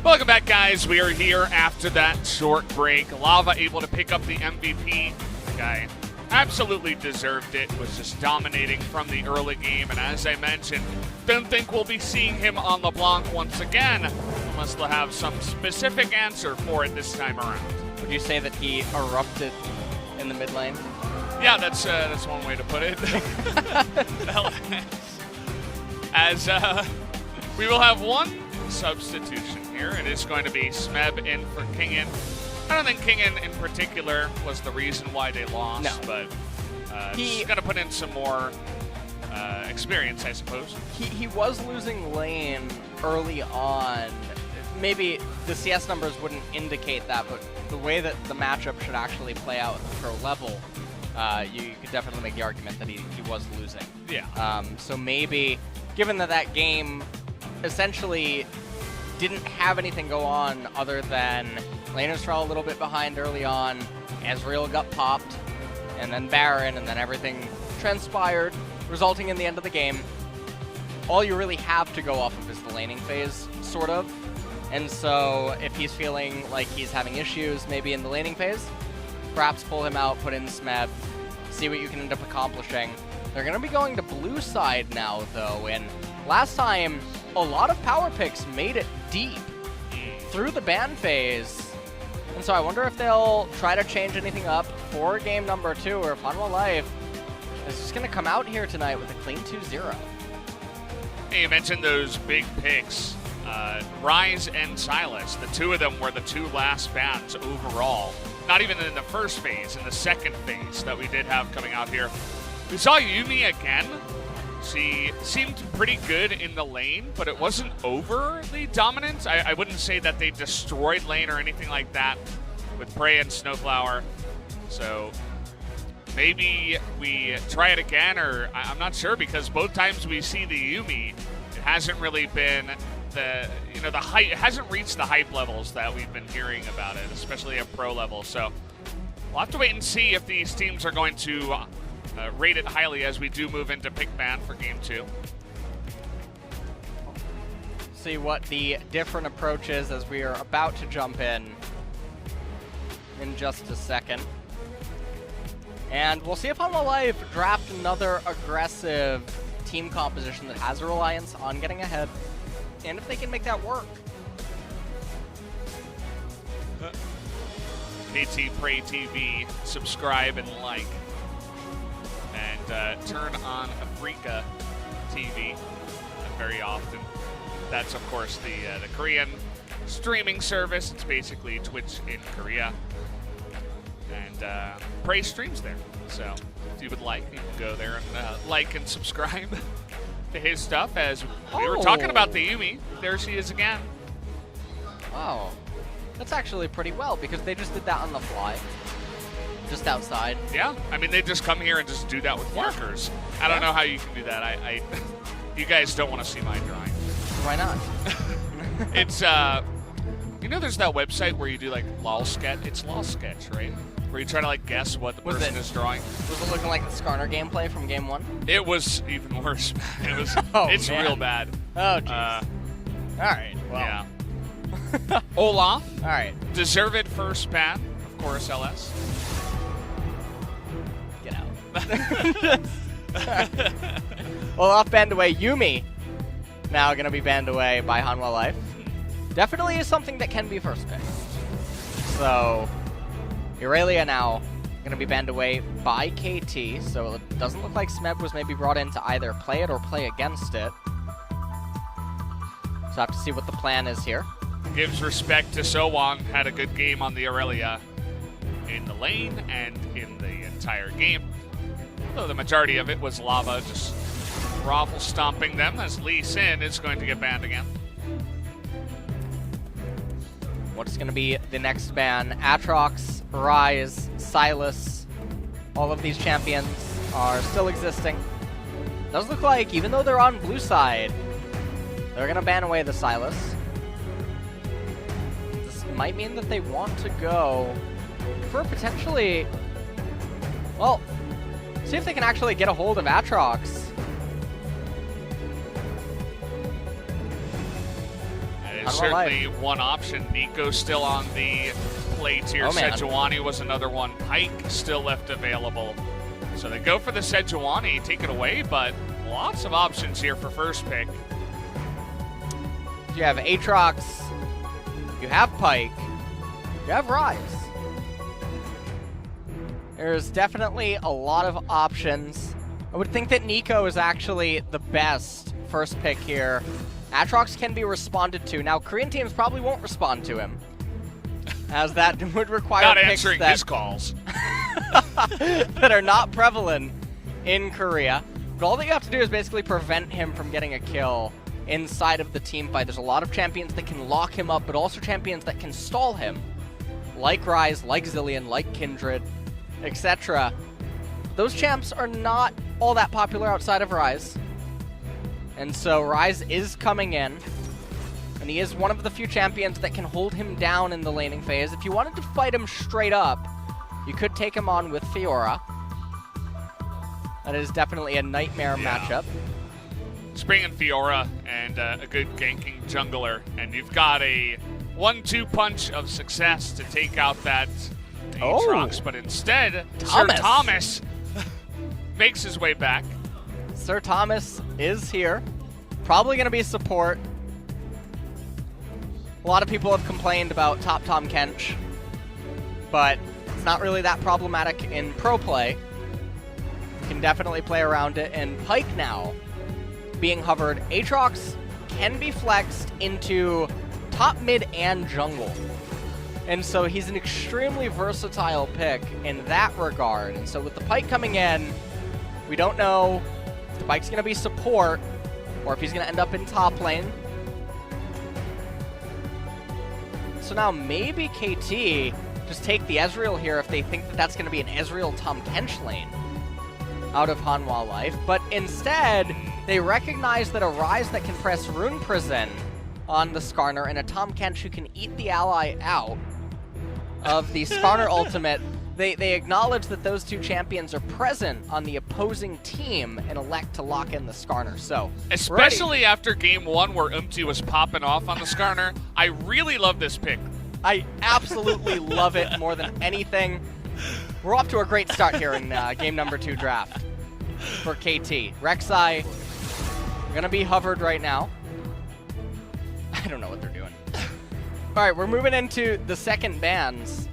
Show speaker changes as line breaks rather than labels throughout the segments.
Welcome back, guys. We are here after that short break. Lava able to pick up the MVP. The guy absolutely deserved it, was just dominating from the early game. And as I mentioned, don't think we'll be seeing him on LeBlanc once again, unless they'll have some specific answer for it this time around.
Would you say that he erupted in the mid lane?
Yeah, that's one way to put it. As we will have one substitution here. It is going to be Smeb in for Kingen. I don't think Kingen in particular was the reason why they lost,
no.
But he's going to put in some more experience, I suppose.
He was losing lane early on. Maybe the CS numbers wouldn't indicate that, but the way that the matchup should actually play out at the pro level, you could definitely make the argument that he was losing.
Yeah.
So maybe, given that that game essentially didn't have anything go on other than laners fell a little bit behind early on, Ezreal got popped, and then Baron, and then everything transpired, resulting in the end of the game. All you really have to go off of is the laning phase, sort of. And so if he's feeling like he's having issues maybe in the laning phase, perhaps pull him out, put in Smeb, see what you can end up accomplishing. They're going to be going to blue side now, though, and last time, a lot of power picks made it deep through the ban phase. And so I wonder if they'll try to change anything up for game number 2, or if Hanwha Life is just going to come out here tonight with a clean 2-0.
Hey, you mentioned those big picks. Ryze and Silas, the two of them were the two last bans overall. Not even in the first phase, in the second phase that we did have coming out here. We saw Yuumi again. She seemed pretty good in the lane, but it wasn't overly dominant. I wouldn't say that they destroyed lane or anything like that with Prey and SnowFlower. So maybe we try it again, or I'm not sure, because both times we see the Yuumi, it hasn't really been the hype. It hasn't reached the hype levels that we've been hearing about it, especially at pro level. So we'll have to wait and see if these teams are going to rate it highly as we do move into pick ban for game 2.
See what the different approach is as we are about to jump in just a second. And we'll see if Hanwha Life draft another aggressive team composition that has a reliance on getting ahead, and if they can make that work.
KT Prey TV, subscribe and like. And turn on FLICKR TV very often. That's, of course, the Korean streaming service. It's basically Twitch in Korea. And Prey streams there. So if you would like, you can go there and like and subscribe to his stuff. As we were talking about the Yuumi, there she is again.
Oh, that's actually pretty well, because they just did that on the fly. Just outside.
Yeah, I mean, they just come here and just do that with markers. I don't know how you can do that. You guys don't want to see my drawing.
Why not?
It's, you know, there's that website where you do like lol sketch. It's lol sketch, right? Where you try to like guess what the person is drawing.
Was it looking like the Skarner gameplay from game 1?
It was even worse. It was. It's
man.
real bad.
Oh, jeez. All right. Well.
Yeah. Olaf.
All right.
Deserved first ban, of course. LS.
Get out. Olaf banned away. Yuumi now going to be banned away by Hanwha Life. Definitely is something that can be first picked. So Irelia now going to be banned away by KT. So it doesn't look like Smeb was maybe brought in to either play it or play against it. So I have to see what the plan is here.
Gives respect to SoHwan. Had a good game on the Irelia in the lane and in the entire game. Though the majority of it was Lava just raffle stomping them, as Lee Sin is going to get banned again.
What's going to be the next ban? Aatrox, Ryze, Silas, all of these champions are still existing. Does look like, even though they're on blue side, they're going to ban away the Silas. This might mean that they want to go for potentially, well, see if they can actually get a hold of Aatrox.
is certainly one option. Nico still on the plate here. Sejuani was another one. Pyke still left available. So they go for the Sejuani, take it away, but lots of options here for first pick.
You have Aatrox, you have Pyke, you have Ryze. There's definitely a lot of options. I would think that Nico is actually the best first pick here. Aatrox can be responded to. Now, Korean teams probably won't respond to him, as that would require
not
picks
answering his calls
that are not prevalent in Korea. But all that you have to do is basically prevent him from getting a kill inside of the team fight. There's a lot of champions that can lock him up, but also champions that can stall him, like Ryze, like Zilean, like Kindred, etc. Those champs are not all that popular outside of Ryze. And so Ryze is coming in, and he is one of the few champions that can hold him down in the laning phase. If you wanted to fight him straight up, you could take him on with Fiora. That is definitely a nightmare matchup.
Just bring in Fiora and a good ganking jungler, and you've got a 1-2 punch of success to take out that Aatrox, but instead, Sir Thomas makes his way back.
Sir Thomas is here. Probably going to be support. A lot of people have complained about top Tahm Kench, but it's not really that problematic in pro play. You can definitely play around it, and Pyke now being hovered. Aatrox can be flexed into top, mid, and jungle. And so he's an extremely versatile pick in that regard. And so with the Pyke coming in, we don't know if the Pyke's going to be support or if he's going to end up in top lane. So now maybe KT just take the Ezreal here if they think that that's going to be an Ezreal Tahm Kench lane out of Hanwha life. But instead, they recognize that a Ryze that can press Rune Prison on the Skarner and a Tahm Kench who can eat the ally out of the Skarner ultimate, they acknowledge that those two champions are present on the opposing team and elect to lock in the Skarner. So,
especially after game one where UmTi was popping off on the Skarner, I really love this pick.
I absolutely love it more than anything. We're off to a great start here in game number 2 draft for KT. Rek'Sai going to be hovered right now. I don't know what they're doing. All right, we're moving into the second bans.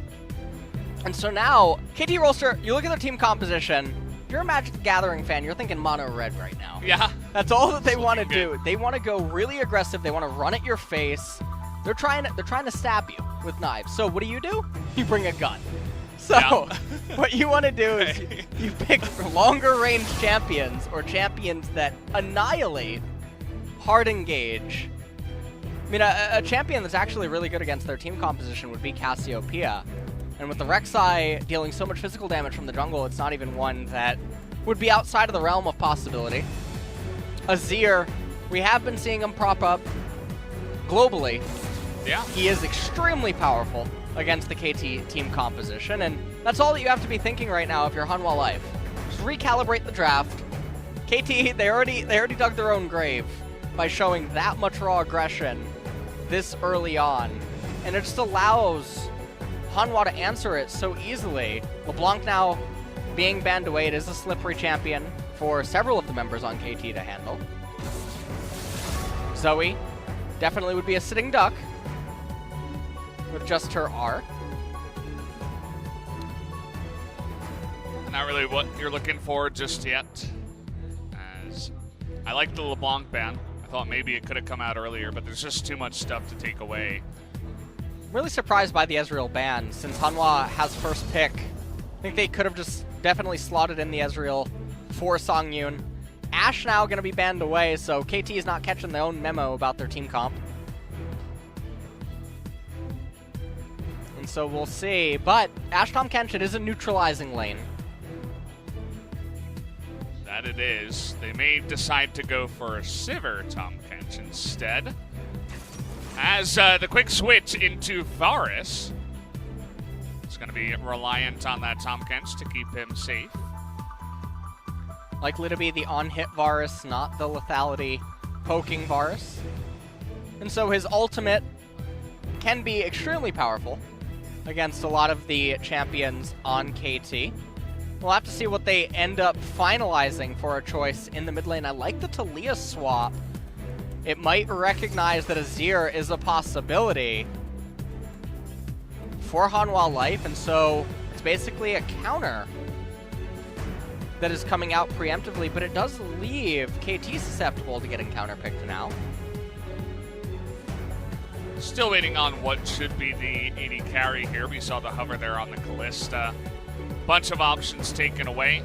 And so now, KT Rolster, you look at their team composition. If you're a Magic the Gathering fan, you're thinking mono red right now.
Yeah.
That's all that they want to do. They want to go really aggressive. They want to run at your face. They're trying to stab you with knives. So what do? You bring a gun. So what you want to do is you pick longer range champions or champions that annihilate hard engage. I mean, a champion that's actually really good against their team composition would be Cassiopeia. And with the Rek'Sai dealing so much physical damage from the jungle, it's not even one that would be outside of the realm of possibility. Azir, we have been seeing him prop up globally.
Yeah. He
is extremely powerful against the KT team composition, and that's all that you have to be thinking right now if you're Hanwha Life. Just recalibrate the draft. KT, they already dug their own grave by showing that much raw aggression this early on, and it just allows Hanwha to answer it so easily. LeBlanc now being banned away. It is a slippery champion for several of the members on KT to handle. Zoe definitely would be a sitting duck with just her R.
Not really what you're looking for just yet. As I like the LeBlanc ban. I thought maybe it could have come out earlier, but there's just too much stuff to take away.
I'm really surprised by the Ezreal ban, since Hanwha has first pick. I think they could have just definitely slotted in the Ezreal for Sangyoon. Ashe now going to be banned away, so KT is not catching their own memo about their team comp. And so we'll see, but Ashe Tahm Kench, it is a neutralizing lane.
That it is. They may decide to go for a Sivir Tahm Kench instead. As the quick switch into Varus. It's going to be reliant on that Tahm Kench to keep him safe.
Likely to be the on-hit Varus, not the lethality poking Varus. and so his ultimate can be extremely powerful against a lot of the champions on KT. We'll have to see what they end up finalizing for a choice in the mid lane. I like the Taliyah swap. It might recognize that Azir is a possibility for Hanwha Life, and so it's basically a counter that is coming out preemptively, but it does leave KT susceptible to getting counterpicked now.
Still waiting on what should be the AD carry here. We saw the hover there on the Kalista. Bunch of options taken away.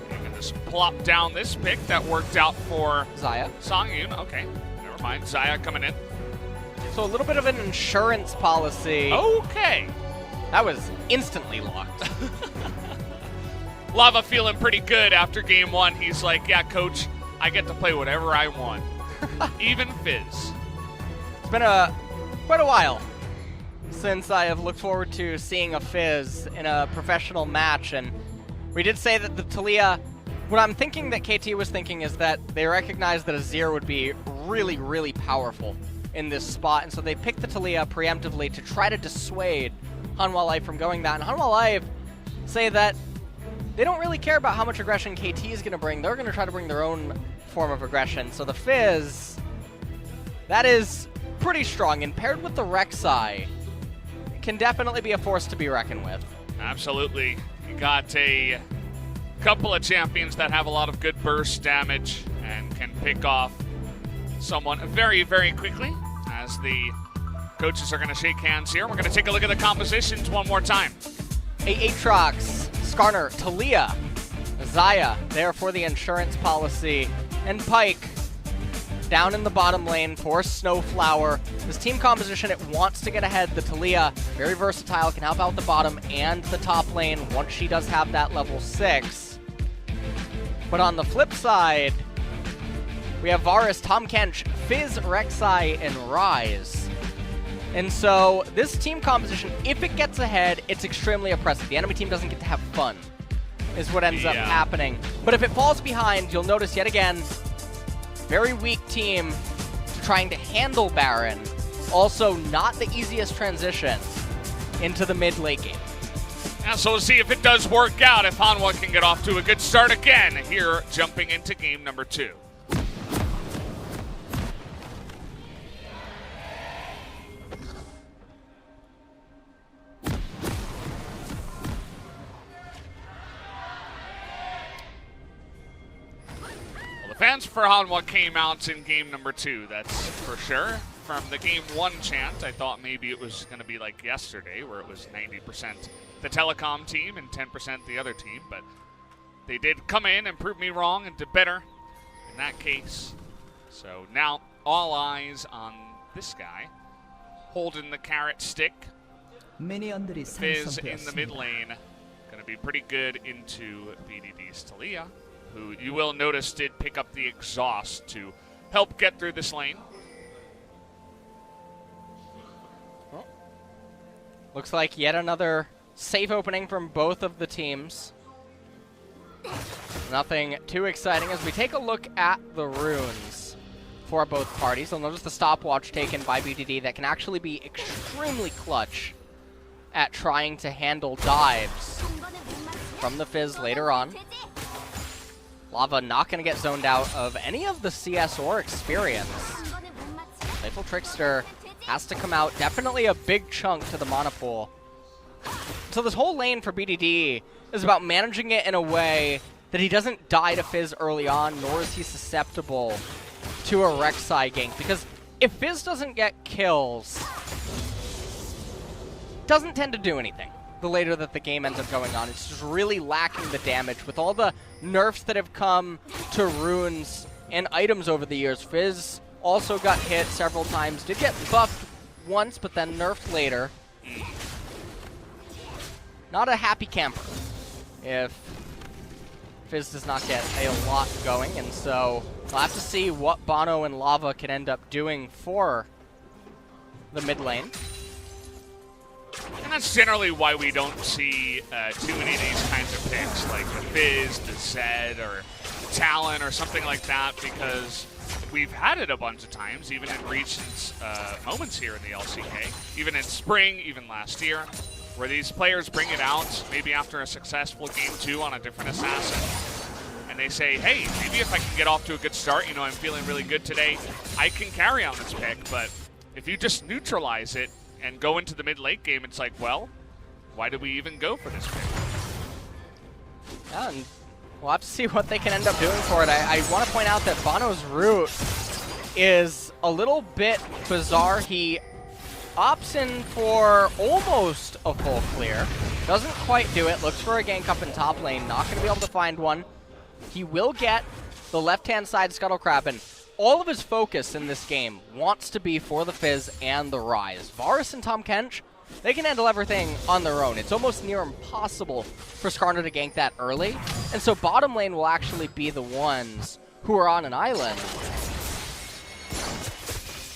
Even just plop down this pick that worked out for
Xayah.
Sangyoon. Okay, never mind. Xayah coming in.
So a little bit of an insurance policy.
Okay.
That was instantly locked.
Lava feeling pretty good after game one. He's like, yeah, coach, I get to play whatever I want. Even Fizz.
It's been quite a while since I have looked forward to seeing a Fizz in a professional match, and we did say that the Taliyah, what I'm thinking that KT was thinking is that they recognized that Azir would be really, really powerful in this spot, and so they picked the Taliyah preemptively to try to dissuade Hanwha Life from going that, and Hanwha Life say that they don't really care about how much aggression KT is going to bring. They're going to try to bring their own form of aggression, so the Fizz, that is pretty strong, and paired with the Rek'Sai, can definitely be a force to be reckoned with.
Absolutely. You got a couple of champions that have a lot of good burst damage and can pick off someone very, very quickly. As the coaches are going to shake hands here, we're going to take a look at the compositions one more time.
Aatrox, Skarner, Taliyah, Xayah there for the insurance policy, and Pyke down in the bottom lane for SnowFlower. This team composition, it wants to get ahead. The Taliyah, very versatile, can help out the bottom and the top lane once she does have that level 6. But on the flip side, we have Varus, Tahm, Kench, Fizz, Rek'Sai, and Ryze. And so this team composition, if it gets ahead, it's extremely oppressive. The enemy team doesn't get to have fun, is what ends up happening. But if it falls behind, you'll notice yet again, very weak team trying to handle Baron. Also, not the easiest transition into the mid late game.
Yeah, so we'll see if it does work out, if Hanwha can get off to a good start again here, jumping into game number 2. Fans for Hanwha came out in game number 2, that's for sure. From the game 1 chant, I thought maybe it was going to be like yesterday, where it was 90% the telecom team and 10% the other team, but they did come in and prove me wrong and did better in that case. So now all eyes on this guy, holding the carrot stick. Fizz in the mid lane, going to be pretty good into BDD's Taliyah, who you will notice did pick up the exhaust to help get through this lane.
Well, looks like yet another safe opening from both of the teams. Nothing too exciting as we take a look at the runes for both parties. You'll notice the stopwatch taken by BDD that can actually be extremely clutch at trying to handle dives from the Fizz later on. Lava not going to get zoned out of any of the CS or experience. Playful Trickster has to come out. Definitely a big chunk to the mana pool. So this whole lane for BDD is about managing it in a way that he doesn't die to Fizz early on, nor is he susceptible to a Rek'Sai gank. Because if Fizz doesn't get kills, doesn't tend to do anything the later that the game ends up going on. It's just really lacking the damage. With all the nerfs that have come to runes and items over the years, Fizz also got hit several times. Did get buffed once, but then nerfed later. Not a happy camper if Fizz does not get a lot going, and so we'll have to see what bonO and Lava can end up doing for the mid lane.
And that's generally why we don't see too many of these kinds of picks, like the Fizz, the Zed, or Talon, or something like that, because we've had it a bunch of times, even in recent moments here in the LCK, even in spring, even last year, where these players bring it out maybe after a successful game 2 on a different assassin, and they say, hey, maybe if I can get off to a good start, you know, I'm feeling really good today, I can carry on this pick. But if you just neutralize it and go into the mid-late game, it's like, well, why did we even go for this pick?
Yeah, and we'll have to see what they can end up doing for it. I want to point out that bonO's route is a little bit bizarre. He opts in for almost a full clear. Doesn't quite do it. Looks for a gank up in top lane. Not going to be able to find one. He will get the left-hand side Scuttle Crab, and all of his focus in this game wants to be for the Fizz and the Ryze. Varus and Tahm Kench, they can handle everything on their own. It's almost near impossible for Skarner to gank that early, and so bottom lane will actually be the ones who are on an island.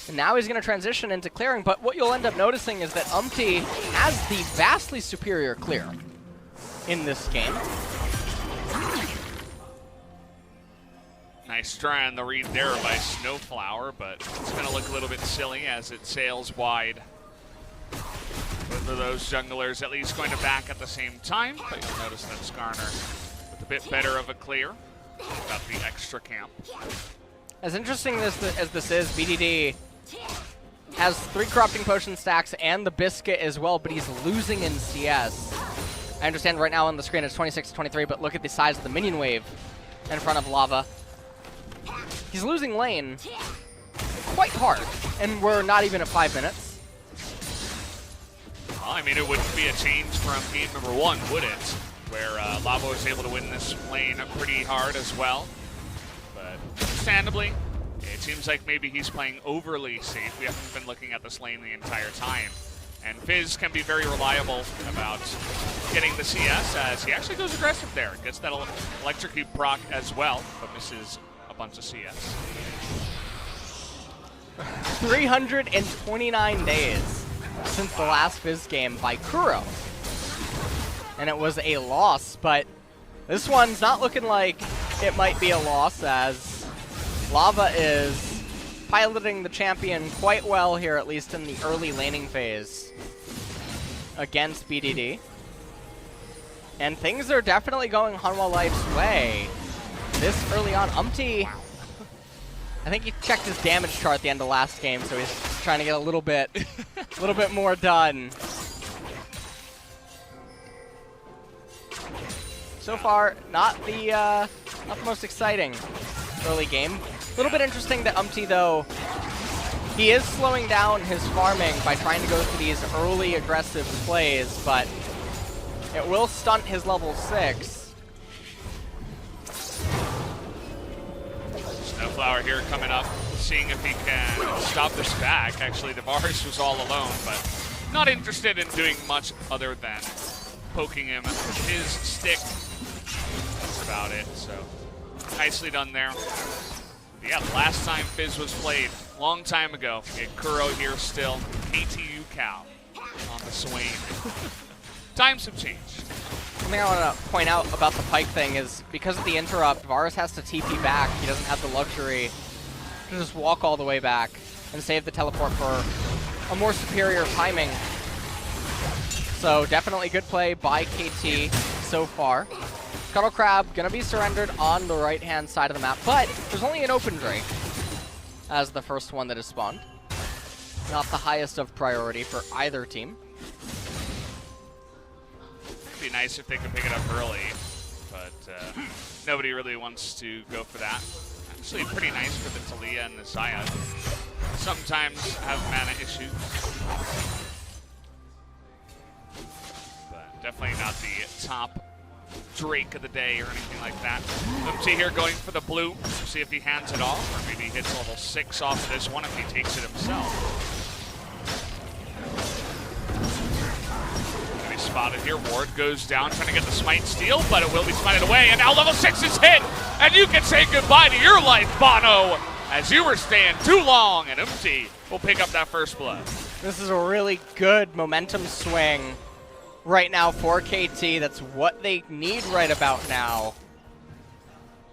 And now he's going to transition into clearing, but what you'll end up noticing is that UmTi has the vastly superior clear in this game.
Nice try on the read there by SnowFlower, but it's going to look a little bit silly as it sails wide. Both of those junglers at least going to back at the same time, but you'll notice that Skarner with a bit better of a clear. Got the extra camp.
As interesting as this is, BDD has 3 Corrupting Potion stacks and the Biscuit as well, but he's losing in CS. I understand right now on the screen it's 26-23, but look at the size of the minion wave in front of Lava. He's losing lane quite hard, and we're not even at 5 minutes.
Well, I mean, it wouldn't be a change from game number 1, would it? Where Lava was able to win this lane pretty hard as well. But understandably, it seems like maybe he's playing overly safe. We haven't been looking at this lane the entire time. And Fizz can be very reliable about getting the CS, as he actually goes aggressive there. Gets that electrocute proc as well, but misses a bunch of CS.
329 days since the last Fizz game by Kuro. And it was a loss, but this one's not looking like it might be a loss, as Lava is piloting the champion quite well here, at least in the early laning phase against BDD. And things are definitely going Hanwha Life's way. This early on, UmTi, I think he checked his damage chart at the end of last game, so he's trying to get a little bit more done. So far, not the most exciting early game. A little bit interesting that UmTi, though, he is slowing down his farming by trying to go for these early aggressive plays, but it will stunt his level 6.
SnowFlower here coming up, seeing if he can stop this back. Actually, the Varus was all alone, but not interested in doing much other than poking him with his stick. That's about it, so nicely done there. But yeah, last time Fizz was played, long time ago. We had Kuro here still, ATU cow on the Swain. Times have changed.
Something I want to point out about the Pyke thing is because of the interrupt, Varus has to TP back. He doesn't have the luxury to just walk all the way back and save the teleport for a more superior timing. So definitely good play by KT so far. Scuttle Crab gonna be surrendered on the right-hand side of the map, but there's only an open Drake as the first one that is spawned. Not the highest of priority for either team.
It'd be nice if they could pick it up early, but nobody really wants to go for that. Actually, pretty nice for the Taliyah and the Xayah. Sometimes have mana issues, but definitely not the top Drake of the day or anything like that. UmTi here going for the blue. See if he hands it off, or maybe he hits level 6 off of this one if he takes it himself. Gonna be spotted here. Ward goes down, trying to get the smite steal, but it will be smited away. And now level 6 is hit, and you can say goodbye to your life, bonO, as you were staying too long, and UmTi will pick up that first blood.
This is a really good momentum swing right now for KT. That's what they need right about now.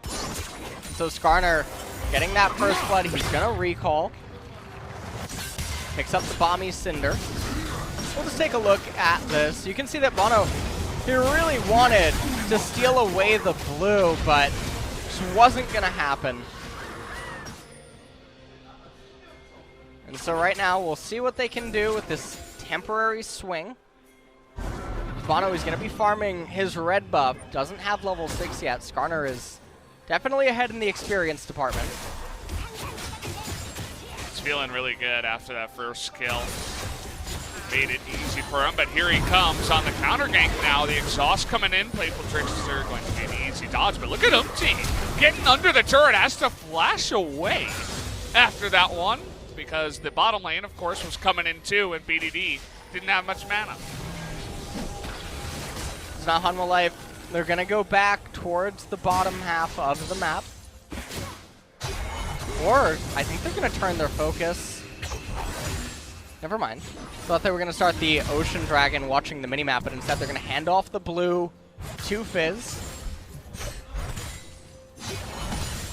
So Skarner getting that first blood. He's gonna recall. Picks up the Bomby Cinder. We'll just take a look at this. You can see that bonO, he really wanted to steal away the blue, but just wasn't gonna happen. And so right now, we'll see what they can do with this temporary swing. bonO is going to be farming his red buff. Doesn't have level 6 yet. Skarner is definitely ahead in the experience department.
He's feeling really good after that first kill. Made it easy for him, but here he comes on the counter gank now. The exhaust coming in. Playful Trickster going to be an easy dodge, but look at UmTi getting under the turret. Has to flash away after that one, because the bottom lane, of course, was coming in too, and BDD didn't have much mana.
It's not Hanwha life. They're going to go back towards the bottom half of the map. Or I think they're going to turn their focus. Never mind. Thought they were going to start the Ocean Dragon watching the minimap, but instead they're going to hand off the blue to Fizz.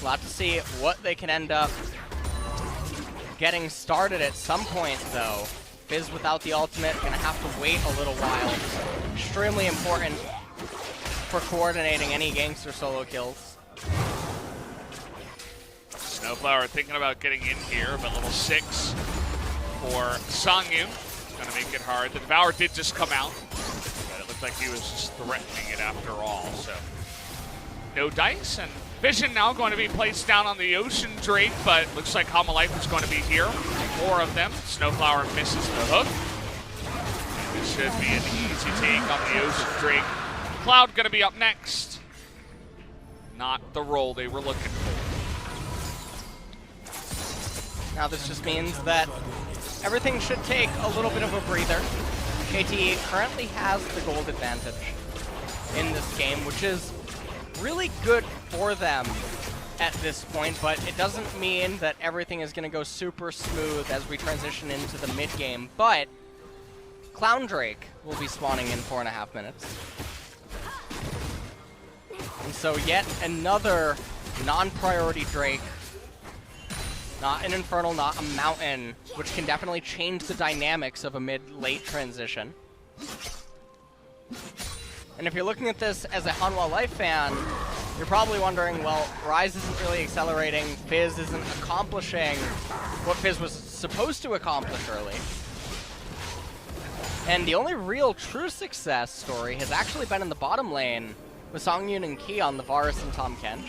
We'll have to see what they can end up getting started at some point, though. Fizz without the ultimate, gonna have to wait a little while. Extremely important for coordinating any gangster solo kills.
SnowFlower thinking about getting in here, but level 6 for Sangyoon. Gonna make it hard. The Devour did just come out, but it looked like he was just threatening it after all, so. No dice, and Vision now going to be placed down on the Ocean Drake, but looks like Hanwha Life is going to be here. 4 of them. SnowFlower misses the hook. And this should be an easy take on the Ocean Drake. Cloud going to be up next. Not the role they were looking for.
Now this just means that everything should take a little bit of a breather. KT currently has the gold advantage in this game, which is really good for them at this point, but it doesn't mean that everything is going to go super smooth as we transition into the mid game. But Clown Drake will be spawning in 4.5 minutes. And so yet another non-priority Drake. Not an Infernal, not a Mountain, which can definitely change the dynamics of a mid-late transition. And if you're looking at this as a Hanwha Life fan, you're probably wondering, well, Ryze isn't really accelerating, Fizz isn't accomplishing what Fizz was supposed to accomplish early. And the only real true success story has actually been in the bottom lane with Sangyoon and Ki on the Varus and Tahm Kench.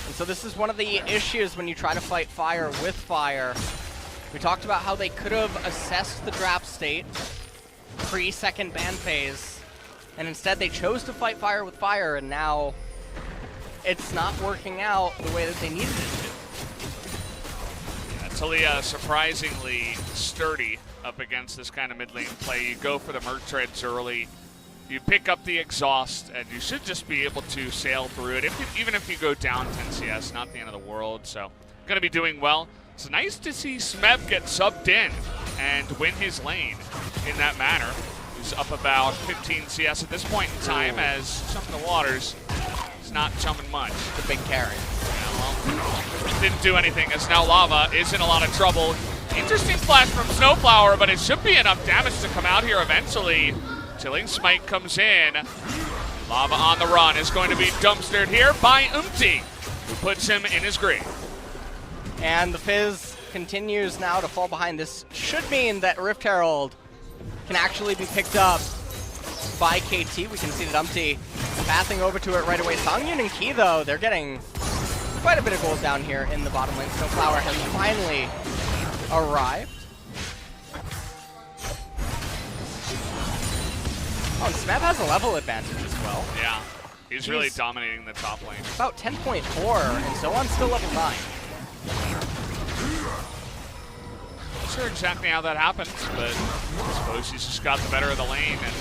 And so this is one of the issues when you try to fight fire with fire. We talked about how they could have assessed the draft state pre-second ban phase, and instead they chose to fight fire with fire, and now it's not working out the way that they needed it to.
Yeah, Taliyah surprisingly sturdy up against this kind of mid lane play. You go for the Merc Treads early, you pick up the exhaust, and you should just be able to sail through it. Even if you go down 10 CS, not the end of the world, so going to be doing well. It's nice to see Smeb get subbed in and win his lane in that manner. He's up about 15 CS at this point in time, as Chumping the Waters is not chumming much.
The big carry.
Yeah, well, didn't do anything, as now Lava is in a lot of trouble. Interesting flash from SnowFlower, but it should be enough damage to come out here eventually. Chilling Smite comes in. Lava on the run is going to be dumpstered here by UmTi, who puts him in his grave.
And the Fizz continues now to fall behind. This should mean that Rift Herald can actually be picked up by KT. We can see that UmTi passing over to it right away. Sangyoon and Ki, though, they're getting quite a bit of gold down here in the bottom lane. SnowFlower has finally arrived. Oh, and Smeb has a level advantage as well.
Yeah, he's really dominating the top lane.
About 10.4, and SoHwan's still level 9.
Not sure exactly how that happens, but I suppose he's just got the better of the lane. And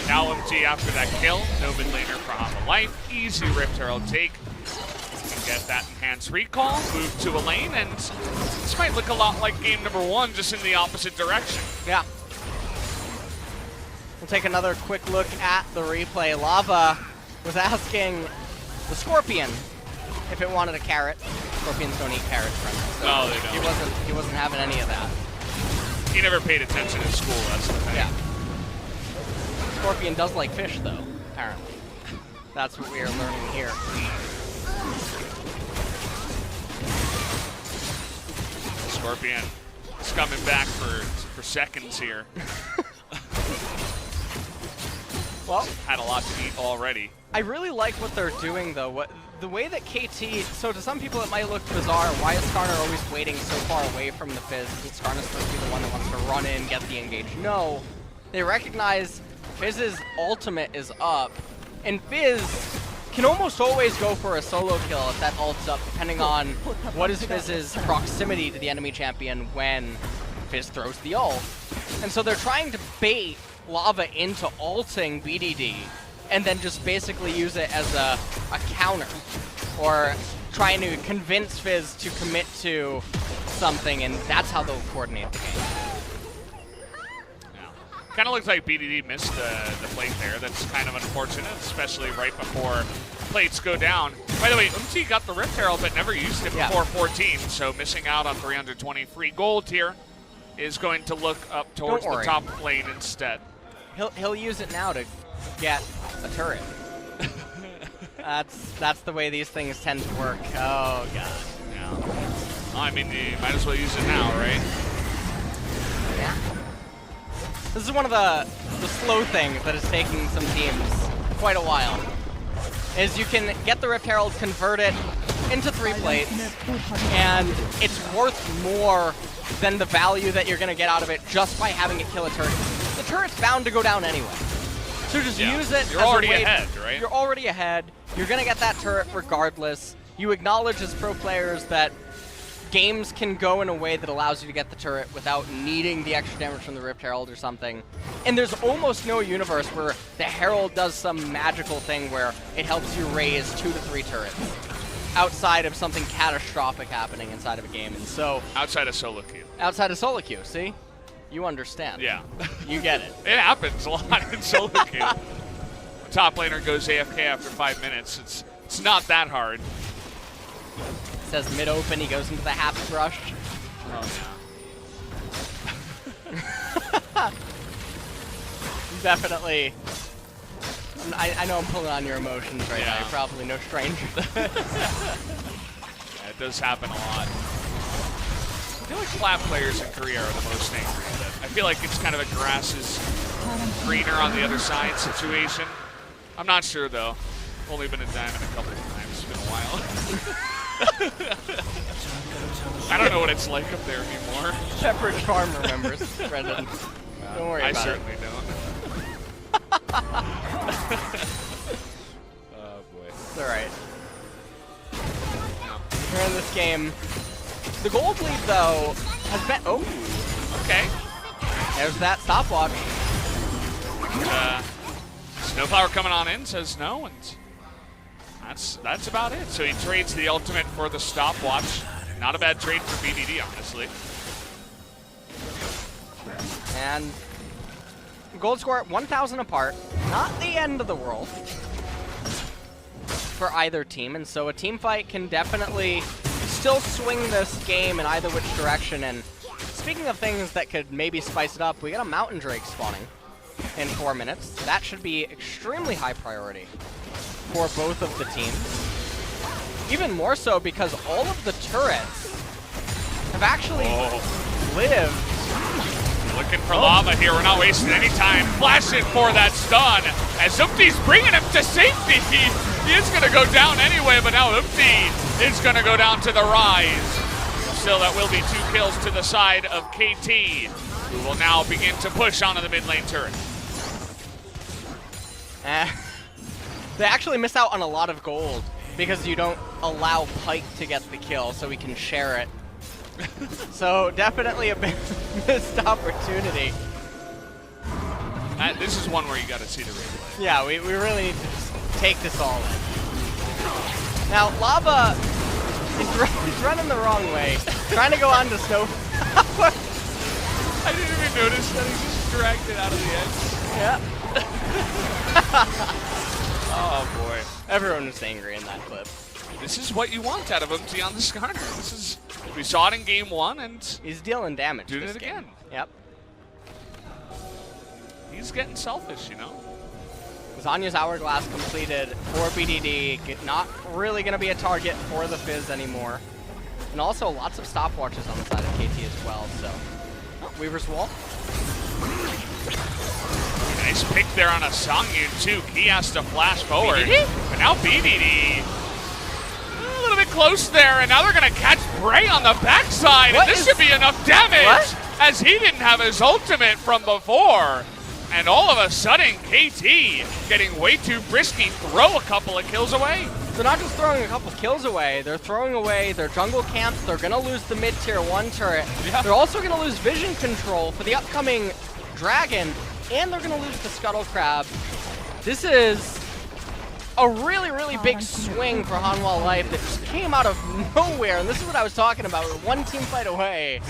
now UmTi after that kill, no mid laner for Hanwha Life. Easy Rift Herald take. Can get that enhanced recall, move to a lane, and this might look a lot like game number 1, just in the opposite direction.
Yeah. We'll take another quick look at the replay. Lava was asking the Scorpion, if it wanted a carrot. Scorpions don't eat carrots, friends. So
no, they don't.
He wasn't having any of that.
He never paid attention in school, that's the thing.
Yeah. Scorpion does like fish, though, apparently. That's what we are learning here.
Scorpion is coming back for seconds here.
Well,
had a lot to eat already.
I really like what they're doing, though. The way that KT, so to some people it might look bizarre, why is Skarner always waiting so far away from the Fizz? Is Skarner supposed to be the one that wants to run in, get the engage? No. They recognize Fizz's ultimate is up, and Fizz can almost always go for a solo kill if that ult's up, depending on what is Fizz's proximity to the enemy champion when Fizz throws the ult. And so they're trying to bait Lava into ulting BDD, and then just basically use it as a counter, or trying to convince Fizz to commit to something, and that's how they'll coordinate the game.
Kind of looks like BDD missed the plate there. That's kind of unfortunate, especially right before plates go down. By the way, UmTi got the Rift Herald, but never used it before 14, so missing out on 320 free gold here is going to look up towards the top lane instead.
He'll use it now to get a turret. That's the way these things tend to work. Oh god.
Yeah. Well, I mean, you might as well use it now, right?
Yeah. This is one of the slow things that is taking some teams quite a while. Is you can get the Rift Herald, convert it into 3 plates, and it's worth more than the value that you're going to get out of it just by having it kill a turret. The turret's bound to go down anyway. So just use it.
You're already ahead, right?
You're already ahead. You're going to get that turret regardless. You acknowledge as pro players that games can go in a way that allows you to get the turret without needing the extra damage from the Rift Herald or something. And there's almost no universe where the Herald does some magical thing where it helps you raise 2 to 3 turrets outside of something catastrophic happening inside of a game. And so
outside of solo queue.
Outside of solo queue, see? You understand.
Yeah.
You get it.
It happens a lot in solo queue. Top laner goes AFK after 5 minutes. It's not that hard.
Says mid-open, he goes into the happy rush.
Oh,
yeah. Definitely. I know I'm pulling on your emotions right now. You're probably no stranger.
Yeah, it does happen a lot. I feel like flat players in Korea are the most angry at it. I feel like it's kind of a grass is greener on the other side situation. I'm not sure, though. I've only been in Diamond a couple of times. It's been a while. I don't know what it's like up there anymore.
Shepherd's Farm remembers, Brendan. Don't worry about it.
I certainly don't. Oh, boy.
It's alright. Here in this game, the gold lead, though, has been... Oh!
Okay.
There's that stopwatch.
SnowFlower coming on in, says no, and that's about it. So he trades the ultimate for the stopwatch. Not a bad trade for BDD, honestly.
And gold score 1,000 apart. Not the end of the world for either team, and so a team fight can definitely still swing this game in either which direction. And speaking of things that could maybe spice it up, we got a Mountain Drake spawning in 4 minutes. That should be extremely high priority for both of the teams. Even more so because all of the turrets have actually lived.
Looking for lava here. We're not wasting any time. Flashing for that stun as UmTi's bringing him to safety. He is going to go down anyway, but now UmTi is going to go down to the Ryze. Still, that will be 2 kills to the side of KT, who will now begin to push onto the mid lane turret.
They actually miss out on a lot of gold because you don't allow Pyke to get the kill, so we can share it. So definitely a big missed opportunity.
This is one where you got to see the replay.
Yeah, we really need to just take this all in. Now, Lava is running the wrong way, trying to go on to SnowFlower.
I didn't even notice that he just dragged it out of the edge.
Yeah.
Oh boy.
Everyone was angry in that clip.
This is what you want out of UmTi on the Skarner. This is, we saw it in game 1 and
He's dealing damage.
doing
this
it
game.
again.
Yep.
He's getting selfish, you know?
Zanya's Hourglass completed for BDD. Not really going to be a target for the Fizz anymore. And also lots of stopwatches on the side of KT as well, so. Oh, Weaver's Wall.
Nice pick there on a Sangyoon too. He has to flash forward.
BDD?
But now BDD a little bit close there, and now they're going to catch Prey on the backside. And this should be enough damage as he didn't have his ultimate from before. And all of a sudden, KT getting way too frisky, throw a couple of kills away.
They're not just throwing a couple kills away, they're throwing away their jungle camps, they're going to lose the mid-tier 1 turret. Yeah. They're also going to lose vision control for the upcoming dragon, and they're going to lose the Scuttle Crab. This is a really, really big swing for Hanwha Life that just came out of nowhere, and this is what I was talking about. We're one team fight away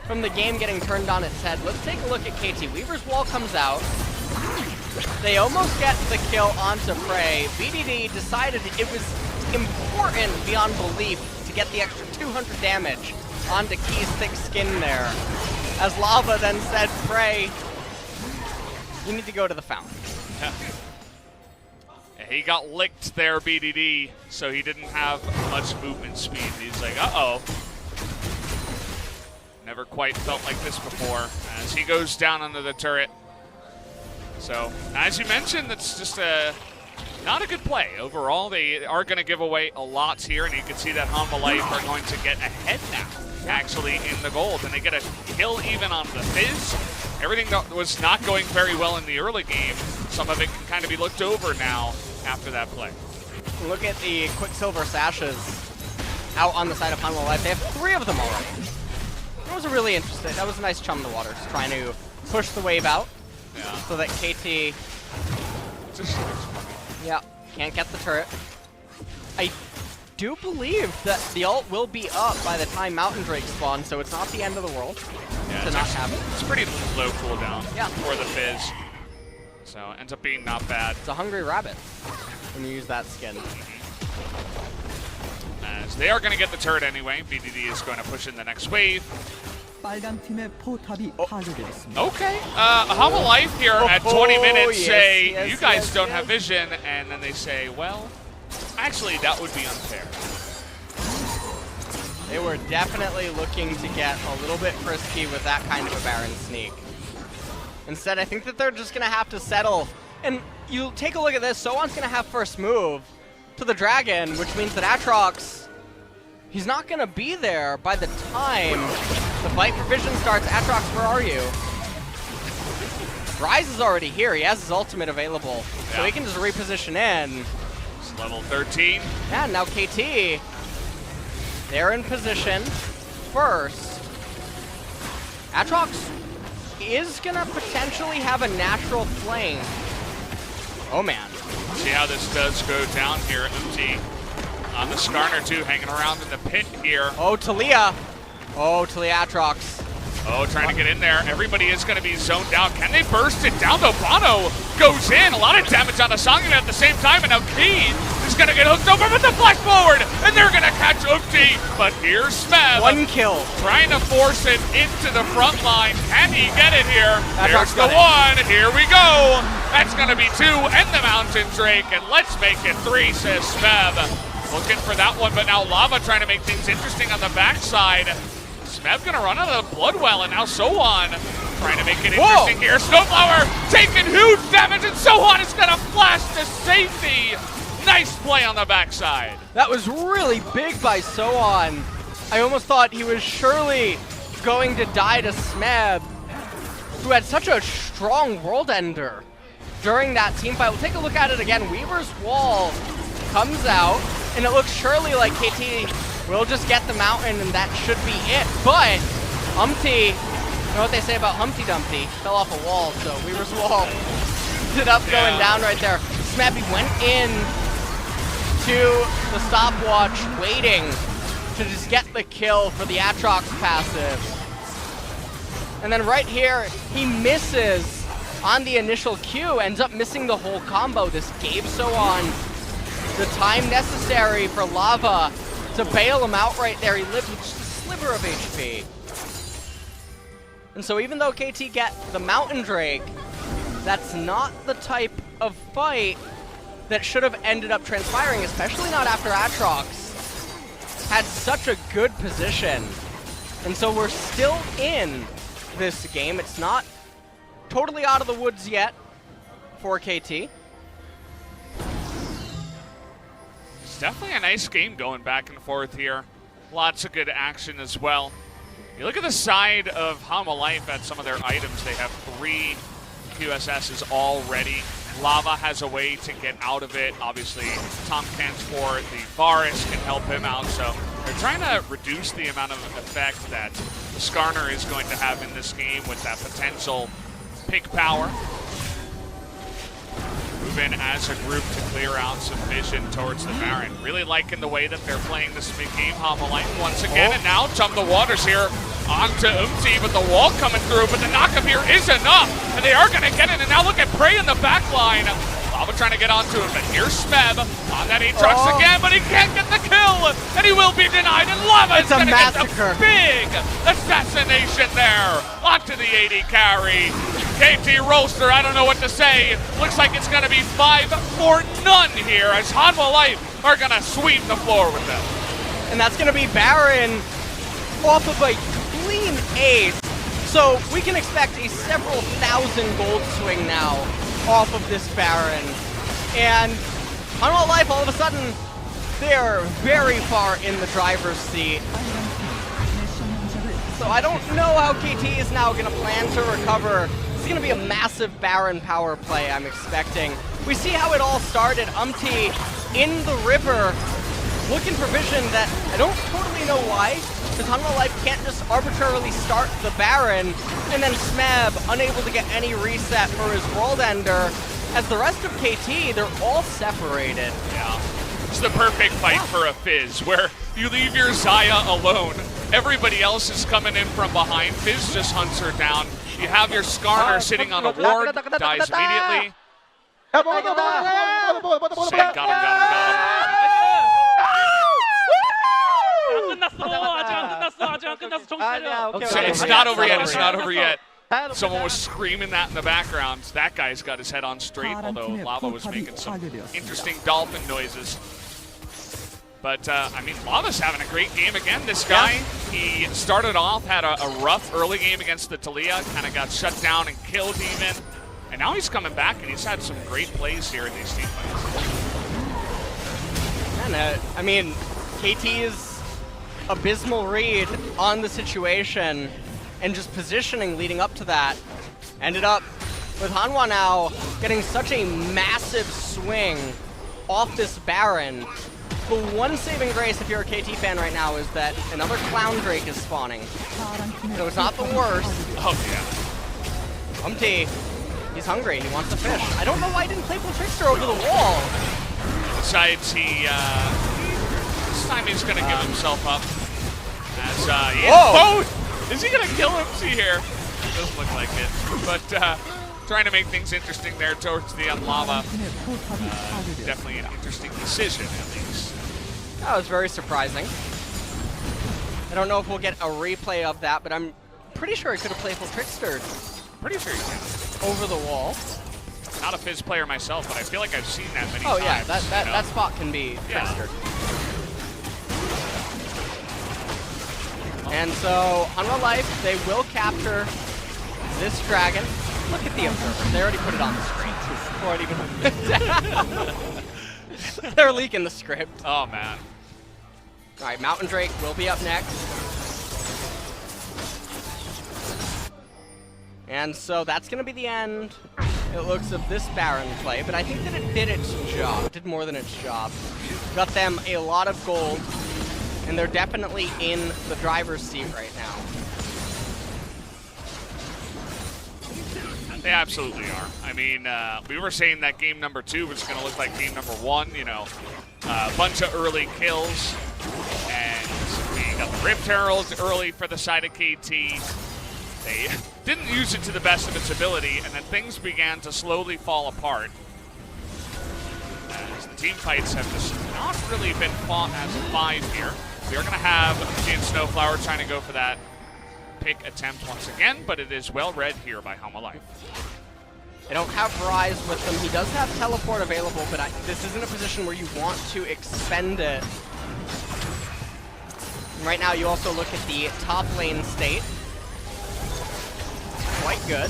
from the game getting turned on its head. Let's take a look at KT. Weaver's Wall comes out. They almost get the kill onto Prey. BDD decided it was important beyond belief to get the extra 200 damage onto Key's thick skin there. As Lava then said, Prey, you need to go to the fountain.
Yeah. He got licked there, BDD, so he didn't have much movement speed. He's like, uh-oh. Never quite felt like this before as he goes down under the turret. So, as you mentioned, that's just not a good play. Overall, they are going to give away a lot here, and you can see that Hanwha Life are going to get ahead now, actually, in the gold. And they get a kill even on the Fizz. Everything that was not going very well in the early game, some of it can kind of be looked over now after that play.
Look at the Quicksilver Sashes out on the side of Hanwha Life. They have 3 of them already. That was really interesting. That was a nice chum in the water, just trying to push the wave out so that KT can't get the turret. I do believe that the ult will be up by the time Mountain Drake spawn, so it's not the end of the world to not have it.
It's pretty low cooldown for the Fizz, so ends up being not bad.
It's a hungry rabbit when you use that skin.
As they are going to get the turret anyway. BDD is going to push in the next wave. Okay, Hanwha Life here at 20 minutes say, you guys don't have vision, and then they say, well, actually, that would be unfair.
They were definitely looking to get a little bit frisky with that kind of a Baron sneak. Instead, I think that they're just going to have to settle. And you take a look at this, SoHwan's going to have first move to the dragon, which means that Aatrox, he's not going to be there by the time the fight for vision starts. Aatrox, where are you? Ryze is already here. He has his ultimate available, so he can just reposition in.
It's level 13.
Yeah, now KT, they're in position first. Aatrox is going to potentially have a natural flame. Oh, man.
See how this does go down here at UmTi. On the Skarner, too, hanging around in the pit here.
Oh, Taliyah. Oh, Taliyah Aatrox.
Oh, trying to get in there. Everybody is going to be zoned out. Can they burst it down, though? bonO goes in. A lot of damage on the Sangyoon at the same time, and now Key is going to get hooked over with the flash forward, and they're going to catch UmTi. But here's Smeb.
1 kill.
Trying to force it into the front line. Can he get it here?
Aatrox
There's the 1. Here we go. That's going to be 2 and the Mountain Drake, and let's make it 3, says Smeb. Looking for that one, but now Lava trying to make things interesting on the backside. Smeb gonna run out of the blood well, and now SoHwan trying to make it interesting here. SnowFlower taking huge damage, and SoHwan is gonna flash to safety. Nice play on the backside.
That was really big by SoHwan. I almost thought he was surely going to die to Smeb, who had such a strong world ender during that team fight. We'll take a look at it again. Weaver's Wall comes out, and it looks surely like KT will just get the mountain, and that should be it. But UmTi, you know what they say about Humpty Dumpty? Fell off a wall, so Weaver's Wall ended up going down right there. Smeb went in to the stopwatch, waiting to just get the kill for the Aatrox passive. And then right here, he misses on the initial Q, ends up missing the whole combo. This gave SoHwan the time necessary for Lava to bail him out right there. He lived with just a sliver of HP. And so even though KT get the Mountain Drake, that's not the type of fight that should have ended up transpiring, especially not after Aatrox had such a good position. And so we're still in this game. It's not totally out of the woods yet for KT.
It's definitely a nice game going back and forth here. Lots of good action as well. You look at the side of Hanwha Life at some of their items. They have 3 QSSs already. Lava has a way to get out of it. Obviously, Tahm Transport, the Varus can help him out. So they're trying to reduce the amount of effect that the Skarner is going to have in this game with that potential pick power. Move in as a group to clear out some vision towards the Baron. Really liking the way that they're playing this mid-game. Hanwha Life once again, and now Tahm the Waters here onto UmTi, but the wall coming through, but the knockup here is enough, and they are going to get it, and now look at Prey in the back line. Lava trying to get onto him, but here's Smeb on that Aatrox again, but he can't get the kill, and he will be denied, and Lava is going to get the big assassination there onto the 80 carry. KT Rolster, I don't know what to say. Looks like it's going to be 5-0 here, as Hanwha Life are going to sweep the floor with them.
And that's going to be Baron off of a clean ace. So we can expect a several thousand gold swing now off of this Baron. And Hanwha Life, all of a sudden, they're very far in the driver's seat. So I don't know how KT is now going to plan to recover. It's going to be a massive Baron power play, I'm expecting. We see how it all started. UmTi in the river, looking for vision that I don't totally know why. Because Hanwha Life can't just arbitrarily start the Baron, and then Smeb unable to get any reset for his World Ender. As the rest of KT, they're all separated.
Yeah, it's the perfect fight for a Fizz, where you leave your Xayah alone. Everybody else is coming in from behind. Fizz just hunts her down. You have your Skarner sitting on a ward, dies immediately. Got him. It's not over yet, it's not over yet. Someone was screaming that in the background. That guy's got his head on straight, although Lava was making some interesting dolphin noises. But, I mean, Lava's having a great game again, this guy. He started off, had a rough early game against the Taliyah, kind of got shut down and killed even. And now he's coming back, and he's had some great plays here in these team fights.
And, I mean, KT's abysmal read on the situation and just positioning leading up to that ended up with Hanwha now getting such a massive swing off this Baron. The one saving grace if you're a KT fan right now is that another Clown Drake is spawning. So it's not the worst.
Oh yeah.
UmTi, he's hungry, he wants to fish. I don't know why he didn't play Trickster over the wall.
Besides, this time he's going to give himself up. As,
whoa!
Is he going to kill UmTi here? Doesn't look like it. But trying to make things interesting there towards the Lava. Definitely an interesting decision, at least.
That was very surprising. I don't know if we'll get a replay of that, but I'm pretty sure he could have played Trickster.
Pretty sure he can.
Over the wall.
Not a Fizz player myself, but I feel like I've seen that many times.
Oh yeah, that spot can be Trickster. And so, Hanwha Life, they will capture this dragon. Look at the observer. They already put it on the screen before it even went down. They're leaking the script.
Oh, man.
All right, Mountain Drake will be up next. And so that's going to be the end, it looks, of this Baron play. But I think that it did its job. It did more than its job. Got them a lot of gold. And they're definitely in the driver's seat right now.
They absolutely are. I mean, we were saying that game number 2 was going to look like game number 1, you know. A bunch of early kills. And we got the Rift Herald early for the side of KT. They didn't use it to the best of its ability, and then things began to slowly fall apart. As the team fights have just not really been fought as a 5 here. We are going to have UmTi and SnowFlower trying to go for that pick attempt once again, but it is well read here by Hanwha.
They don't have Ryze with them. He does have teleport available, but this isn't a position where you want to expend it. And right now, you also look at the top lane state. Quite good.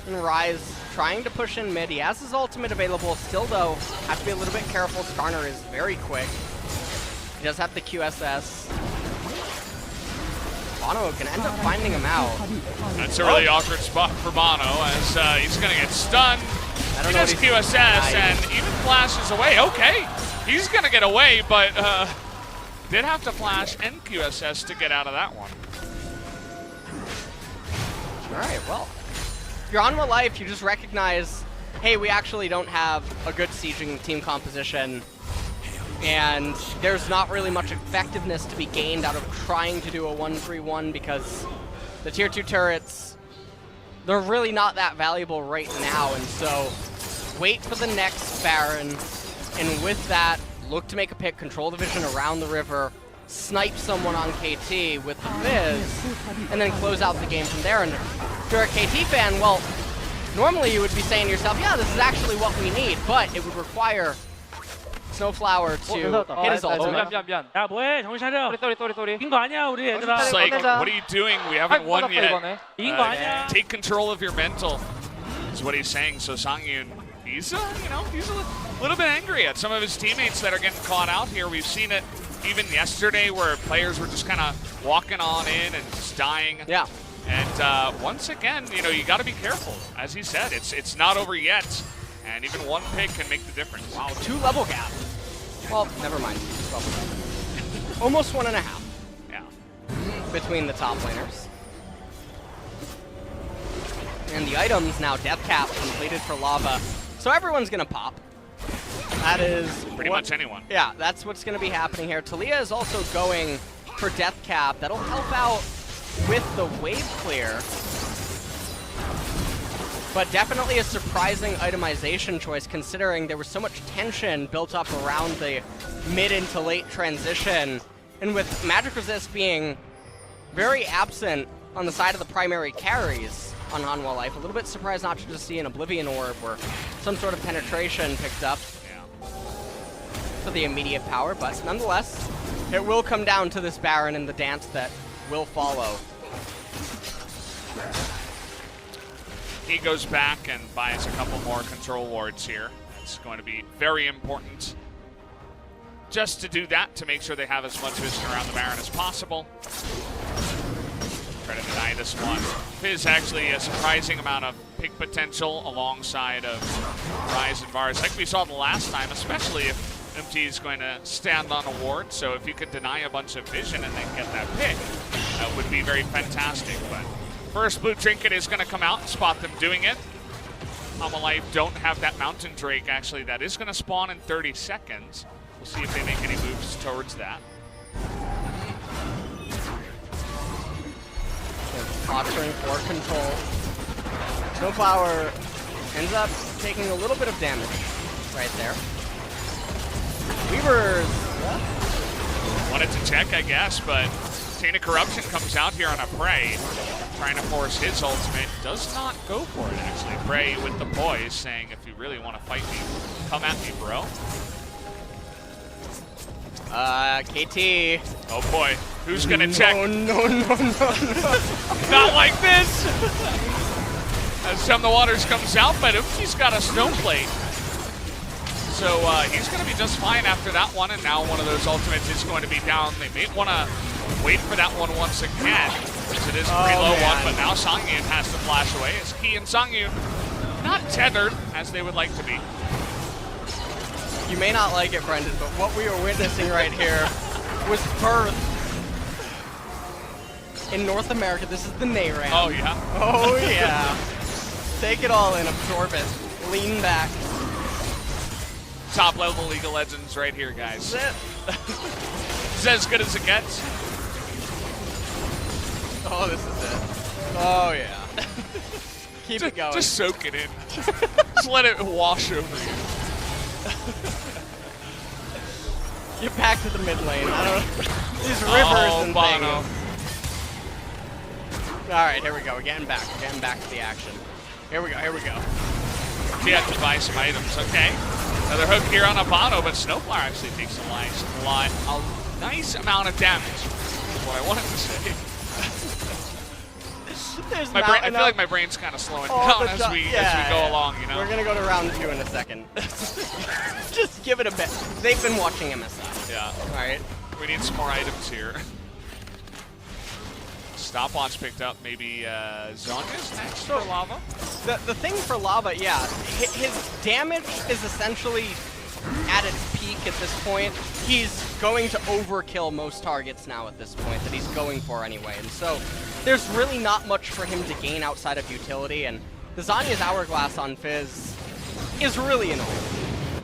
And Ryze trying to push in mid. He has his ultimate available. Still, though, have to be a little bit careful. Skarner is very quick. He does have the QSS. bonO can end up finding him out.
That's a really awkward spot for bonO as he's going to get stunned. He does QSS and even flashes away. Okay, he's going to get away, but did have to flash and QSS to get out of that one.
All right, well, if you're on Hanwha Life, you just recognize, hey, we actually don't have a good sieging team composition, and there's not really much effectiveness to be gained out of trying to do a 1-3-1 because the tier 2 turrets, they're really not that valuable right now, and so wait for the next Baron, and with that, look to make a pick, control the vision around the river, snipe someone on KT with the Fizz, and then close out the game from there. And if you're a KT fan, well, normally you would be saying to yourself, yeah, this is actually what we need, but it would require SnowFlower to hit his ultimate.
It's like, what are you doing? We haven't won yet. Take control of your mental, is what he's saying. So Sangyoon, he's he's a little bit angry at some of his teammates that are getting caught out here. We've seen it even yesterday where players were just kind of walking on in and just dying.
Yeah.
And once again, you got to be careful. As he said, it's not over yet. And even one pick can make the difference.
Wow, 2 level gap. Well, never mind. Almost 1.5.
Yeah.
Between the top laners. And the items now, Death Cap completed for Lava. So everyone's going to pop. That is
pretty much anyone.
Yeah, that's what's going to be happening here. Taliyah is also going for Death Cap. That'll help out with the wave clear. But definitely a surprising itemization choice considering there was so much tension built up around the mid into late transition. And with Magic Resist being very absent on the side of the primary carries on Hanwha Life, a little bit surprised not to just see an Oblivion Orb or some sort of penetration picked up for the immediate power, but nonetheless, it will come down to this Baron and the dance that will follow.
He goes back and buys a couple more control wards here. It's going to be very important just to do that, to make sure they have as much vision around the Baron as possible. Try to deny this one. Fizz actually a surprising amount of pick potential alongside of Ryze and Varus, like we saw the last time, especially if UmTi is going to stand on a ward. So if you could deny a bunch of vision and then get that pick, that would be very fantastic. But first blue trinket is going to come out and spot them doing it. Hanwha Life don't have that Mountain Drake, actually. That is going to spawn in 30 seconds. We'll see if they make any moves towards that.
Posturing for control. SnowFlower ends up taking a little bit of damage right there. Weavers
wanted to check, I guess, but Tainted Corruption comes out here on a Prey, trying to force his ultimate. Does not go for it, actually. Prey with the poise, saying, if you really want to fight me, come at me, bro.
KT.
Oh boy, who's gonna check?
No.
Not like this! As Tahm the Waters comes out, but UmTi's got a Snowplate. So he's going to be just fine after that one, and now one of those ultimates is going to be down. They may want to wait for that one once again, because it is a pretty low one, but now Sangyoon has to flash away, as Key and Sangyoon not tethered as they would like to be.
You may not like it, Brendan, but what we are witnessing right here was birth in North America. This is the NARAM.
Oh, yeah?
Oh, yeah. Take it all in, absorb it, lean back.
Top level League of Legends right here, guys.
That's it.
It's as good as it gets.
Oh, this is it. Oh, yeah. Keep it going.
Just soak it in. Just let it wash over you.
Get back to the mid lane. I don't know. These rivers and
bonO.
things. All right, here we go. We're getting back. We're getting back to the action. Here we go. Here we go.
He had to buy some items. Okay. Another hook here on a bonO, but SnowFlower actually takes a nice amount of damage. Is what I wanted to say. I feel like my brain's kind of slowing down as we go along, you know?
We're going to go to round 2 in a second. Just give it a bit. They've been watching MSI.
Yeah.
All right.
We need some more items here. Stopwatch picked up. Maybe Xayah's next for Lava?
The thing for Lava, yeah, his damage is essentially at its peak at this point. He's going to overkill most targets now at this point that he's going for anyway. And so there's really not much for him to gain outside of utility. And the Xayah's Hourglass on Fizz is really annoying.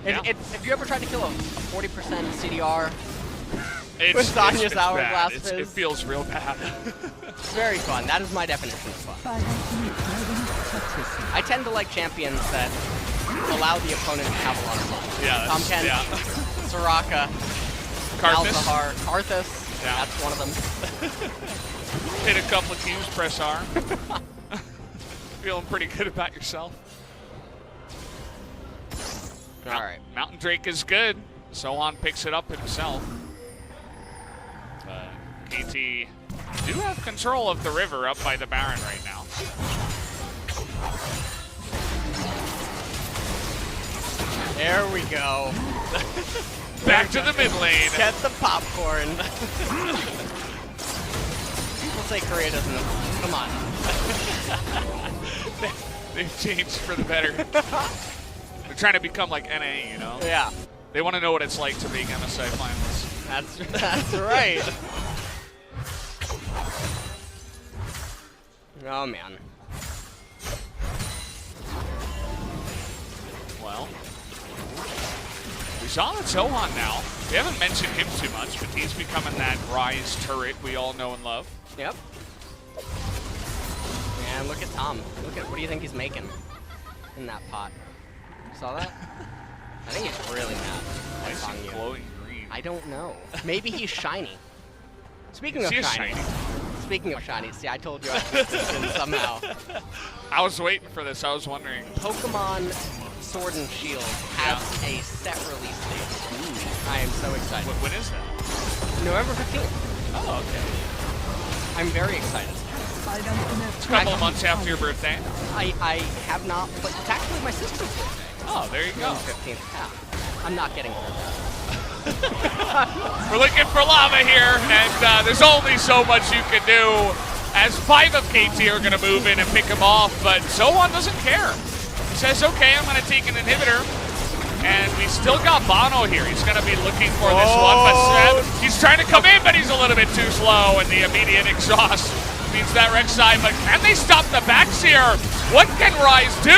Yeah.
If you ever tried to kill a 40% CDR
It's
Xayah's
bad.
Hourglass Fizz,
It feels real bad.
it's very fun. That is my definition of fun. I tend to like champions that allow the opponent to have a lot of fun.
Yeah,
Tahm, Kench,
yeah.
Soraka,
Karthus.
Malzahar, Karthus.
Yeah.
That's one of them.
Hit a couple of teams, press R. Feeling pretty good about yourself.
All right.
Mountain Drake is good. SoHwan picks it up himself. KT do have control of the river up by the Baron right now.
There we go.
Back to the mid lane.
Get the popcorn. People say Korea doesn't know. Come on.
They've changed for the better. They're trying to become like NA, you know?
Yeah.
They want to know what it's like to be MSI finalists.
That's right. Oh, man.
Well, we saw that SoHwan now. We haven't mentioned him too much, but he's becoming that Ryze turret we all know and love.
Yep. And look at Tahm. What do you think he's making in that pot? Saw that? I think he's really mad.
Nice and
Sangyoon.
glowing green.
I don't know. Maybe he's shiny. Speaking of
He is
shiny.
shiny.
Speaking of shiny, see, I told you I was consistent somehow.
I was waiting for this. I was wondering.
Pokemon Sword and Shield has a set release date. Ooh. I am so excited.
When is that?
November 15th.
Oh, okay.
I'm very excited.
It's a couple of months after your birthday.
I have not, but it's actually my sister's birthday.
Oh, there you go.
November 15th. Yeah. I'm not getting her.
We're looking for Lava here, and there's only so much you can do as 5 of KT are going to move in and pick him off, but SoHwan doesn't care. He says, okay, I'm going to take an inhibitor, and we still got bonO here. He's going to be looking for this one, but Smeb, he's trying to come in, but he's a little bit too slow, and the immediate exhaust means that Rek'Sai, but can they stop the backs here? What can Ryze do?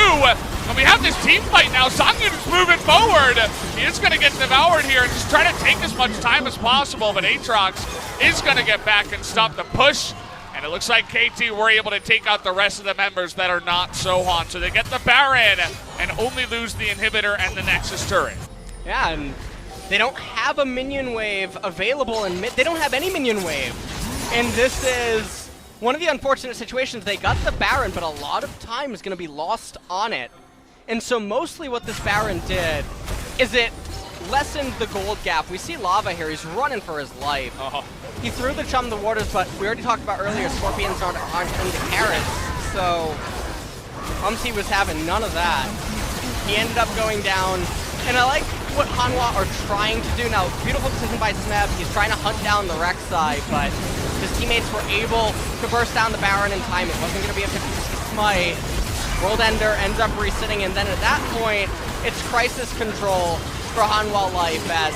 And we have this team fight now. Sangyoon is moving forward. He is going to get devoured here and just try to take as much time as possible, but Aatrox is going to get back and stop the push. And it looks like KT were able to take out the rest of the members that are not SoHwan. So they get the Baron and only lose the inhibitor and the Nexus turret.
Yeah, and they don't have a minion wave available in mid. They don't have any minion wave. And this is one of the unfortunate situations. They got the Baron, but a lot of time is going to be lost on it. And so mostly what this Baron did is it lessened the gold gap. We see Lava here. He's running for his life. He threw the Chum the Waters, but we already talked about earlier, Scorpions aren't into carrots. So UmTi was having none of that. He ended up going down. And I like what Hanwha are trying to do now. Beautiful decision by Smeb. He's trying to hunt down the Rek'Sai, but his teammates were able to burst down the Baron in time. It wasn't going to be a 50-50 smite. World Ender ends up resitting, and then at that point, it's crisis control for Hanwha Life as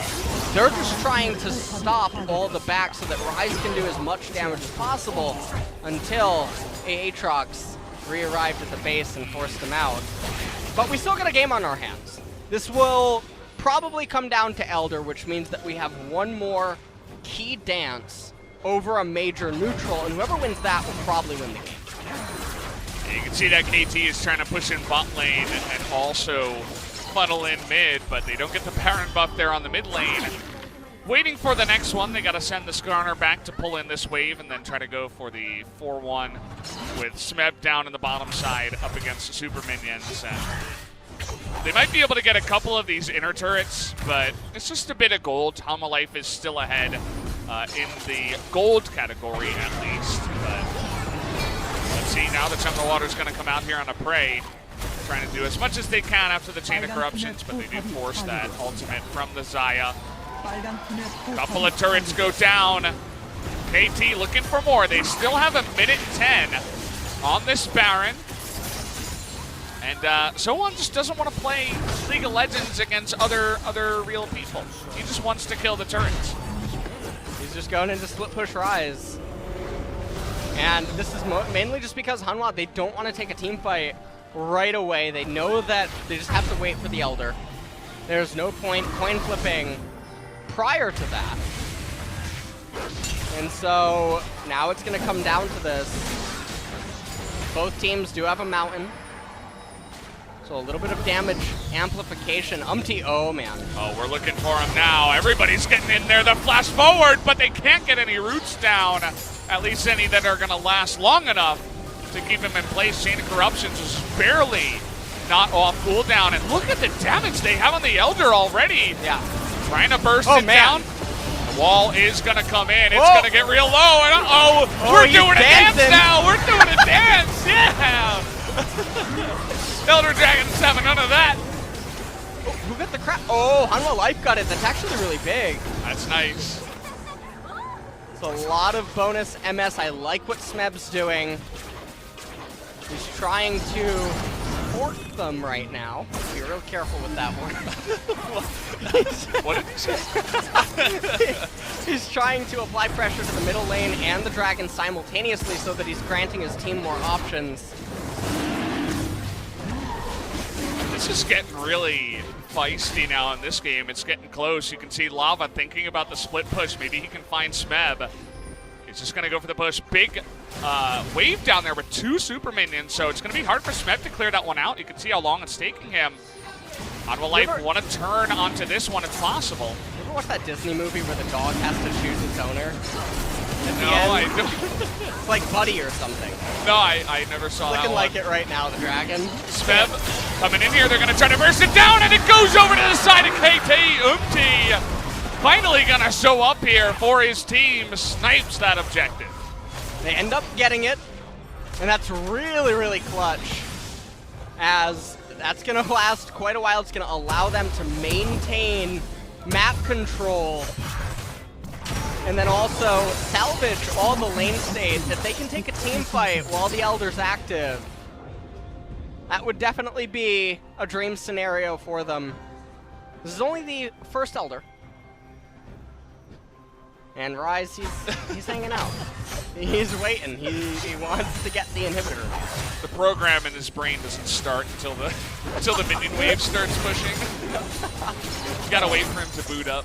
they're just trying to stop all the back so that Ryze can do as much damage as possible until Aatrox re-arrived at the base and forced them out. But we still got a game on our hands. This will probably come down to Elder, which means that we have one more key dance over a major neutral, and whoever wins that will probably win the game.
You can see that KT is trying to push in bot lane and also funnel in mid, but they don't get the Baron buff there on the mid lane. Waiting for the next one, they got to send the Skarner back to pull in this wave and then try to go for the 4-1 with Smeb down in the bottom side up against the super minions. And they might be able to get a couple of these inner turrets, but it's just a bit of gold. Hanwha Life is still ahead in the gold category at least. But let's see, now the Jungle Water's going to come out here on a prey, trying to do as much as they can after the Chain of Corruptions, but they do force that ultimate from the Xayah. Couple of turrets go down. KT looking for more. They still have 1:10 on this Baron. And SoHwan just doesn't want to play League of Legends against other real people. He just wants to kill the turrets.
He's just going into split push Ryze. And this is mainly just because Hanwha, they don't want to take a team fight right away. They know that they just have to wait for the Elder. There's no point coin flipping prior to that. And so now it's going to come down to this. Both teams do have a mountain. So a little bit of damage amplification. UmTi, oh man.
Oh, we're looking for him now. Everybody's getting in there. The flash forward, but they can't get any roots down. At least any that are going to last long enough to keep him in place. Chain of Corruptions is barely not off cooldown. And look at the damage they have on the Elder already.
Yeah.
Trying to burst it down. The wall is going to come in. It's going to get real low. And we're doing a dance now. We're doing a dance. Yeah. Elder Dragon 7, none of that.
Oh, who got the crap? Oh, Hanwha Life got it. That's actually really big.
That's nice.
It's a lot of bonus MS. I like what Smeb's doing. He's trying to fork them right now. Be real careful with that one.
What did he say?
He's trying to apply pressure to the middle lane and the dragon simultaneously so that he's granting his team more options.
This is getting really feisty now in this game. It's getting close. You can see Lava thinking about the split push. Maybe he can find Smeb. He's just going to go for the push. Big wave down there with 2 super minions, so it's going to be hard for Smeb to clear that one out. You can see how long it's taking him. Hanwha Life want to turn onto this one if possible.
You ever watch that Disney movie where the dog has to choose its owner?
No, I don't.
It's like Buddy or something.
No, I never saw that one.
Looking like it right now, the dragon.
Smeb coming in here. They're going to try to burst it down, and it goes over to the side of KT. UmTi finally going to show up here for his team. Snipes that objective.
They end up getting it, and that's really, really clutch, as that's going to last quite a while. It's going to allow them to maintain map control and then also salvage all the lane states. If they can take a team fight while the Elder's active, that would definitely be a dream scenario for them. This is only the first Elder. And Ryze, he's hanging out. He's waiting. He wants to get the inhibitor.
The program in his brain doesn't start until the minion wave starts pushing. You gotta wait for him to boot up.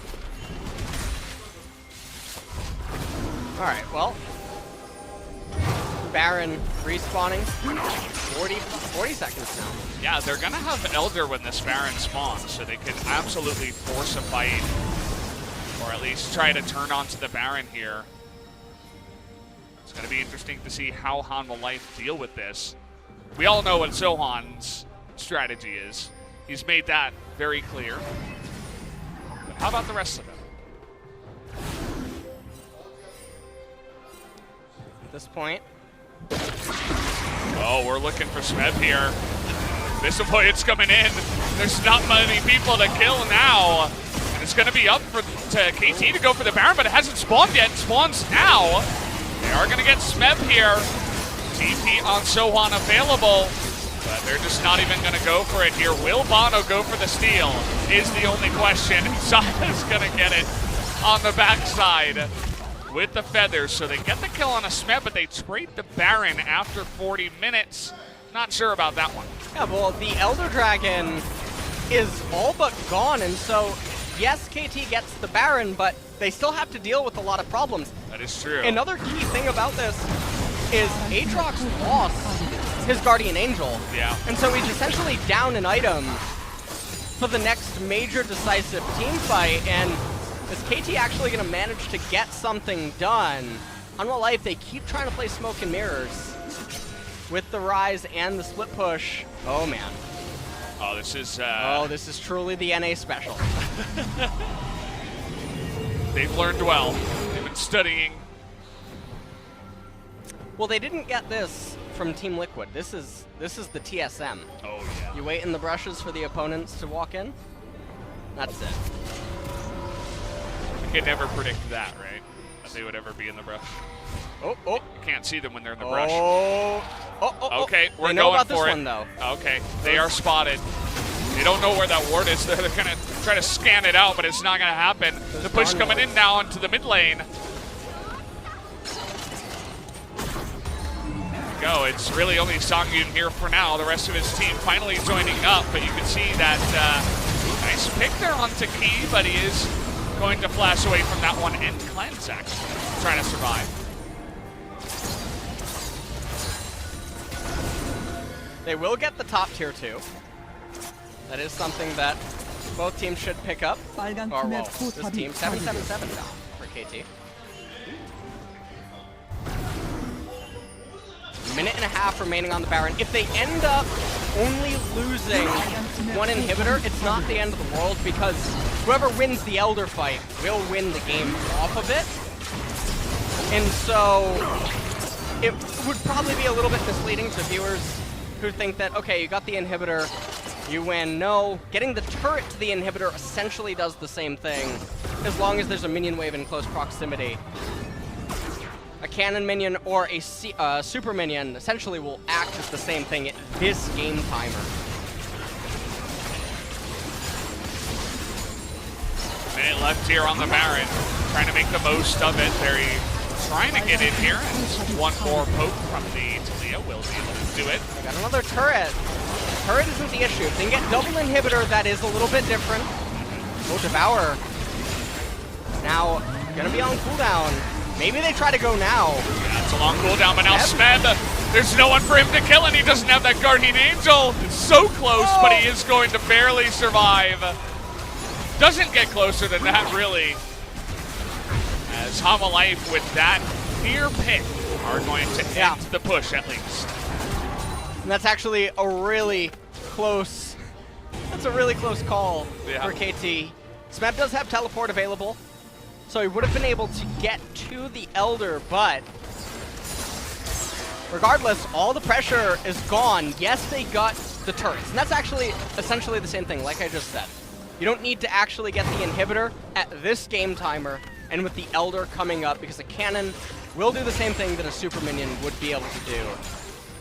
All right, well, Baron respawning. 40 seconds now.
Yeah, they're gonna have Elder when this Baron spawns, so they can absolutely force a fight, or at least try to turn onto the Baron here. It's gonna be interesting to see how Hanwha Life deal with this. We all know what SoHwan's strategy is. He's made that very clear. But how about the rest of them?
At this point.
Oh, we're looking for Smeb here. Visivoid's coming in. There's not many people to kill now. And it's going to be up to KT to go for the Baron, but it hasn't spawned yet. It spawns now. They are going to get Smeb here. TP on SoHwan available, but they're just not even going to go for it here. Will bonO go for the steal is the only question. Xayah's going to get it on the backside with the feathers. So they get the kill on a Smeb, but they trade the Baron after 40 minutes. Not sure about that one.
Yeah, well, the Elder Dragon is all but gone, and so, yes, KT gets the Baron, but they still have to deal with a lot of problems.
That is true.
Another key thing about this is Aatrox lost his Guardian Angel.
Yeah.
And so he's essentially down an item for the next major decisive team fight. And is KT actually going to manage to get something done? Hanwha Life, they keep trying to play smoke and mirrors with the Ryze and the split push. Oh, man.
Oh, this is...
this is truly the NA special.
They've learned well. They've been studying.
Well, they didn't get this from Team Liquid. This is the TSM.
Oh, yeah.
You wait in the brushes for the opponents to walk in. That's it.
You could never predict that, right? That they would ever be in the brush.
Oh.
You can't see them when they're in the brush. Okay, we're
they know
going
about
for
this
it.
one, though.
Okay, they are spotted. They don't know where that ward is. They're going to try to scan it out, but it's not going to happen. The push coming in now into the mid lane. Go. It's really only Sangyoon here for now. The rest of his team finally joining up, but you can see that nice pick there onto Key, but he is going to flash away from that one and cleanse, actually, trying to survive.
They will get the top tier 2. That is something that both teams should pick up. Or, well, this team, 777 now for KT. Minute and a half remaining on the Baron. If they end up only losing one inhibitor, it's not the end of the world, because whoever wins the Elder fight will win the game off of it. And so it would probably be a little bit misleading to viewers who think that, okay, you got the inhibitor, you win. No, getting the turret to the inhibitor essentially does the same thing, as long as there's a minion wave in close proximity. A cannon minion or a super minion essentially will act as the same thing at this game timer.
Minute left here on the Baron, trying to make the most of it. They're trying to get in here, and one more poke from the Taliyah will be able to do it.
Got another turret. Turret isn't the issue. If they can get double inhibitor, that is a little bit different. Oh, Devour. Now, gonna be on cooldown. Maybe they try to go now.
Yeah, it's a long cooldown, but now Smeb, there's no one for him to kill, and he doesn't have that Guardian Angel. It's so close, but he is going to barely survive. Doesn't get closer than that, really. As Hanwha Life, with that near pick, are going to end the push, at least.
And that's actually a really close, call for KT. Smeb does have teleport available, so he would have been able to get to the Elder, but regardless, all the pressure is gone. Yes, they got the turrets, and that's actually essentially the same thing, like I just said. You don't need to actually get the inhibitor at this game timer, and with the Elder coming up, because a cannon will do the same thing that a super minion would be able to do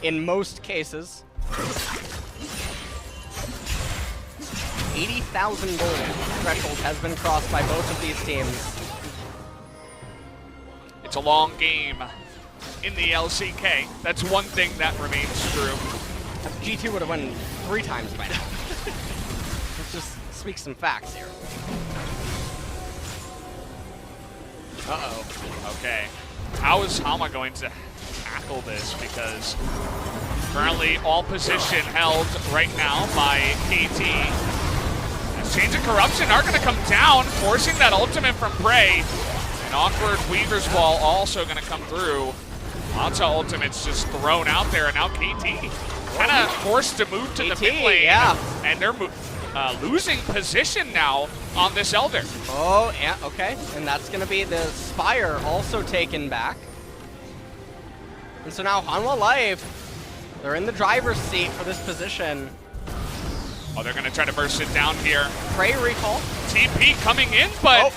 in most cases. 80,000 gold threshold has been crossed by both of these teams.
It's a long game in the LCK. That's one thing that remains true.
G2 would have won 3 times by now. Let's just speak some facts here. Uh-oh.
Okay. How is Hanwha going to tackle this? Because currently all position held right now by KT. Change of Corruption are going to come down, forcing that ultimate from Prey. An awkward Weaver's Wall also going to come through. Lots of ultimates just thrown out there, and now KT kind of forced to move to the mid lane.
Yeah.
And they're losing position now on this Elder.
Oh, yeah, okay. And that's going to be the Spire also taken back. And so now Hanwha Life, they're in the driver's seat for this position.
Oh, they're going to try to burst it down here.
Prey recall.
TP coming in, but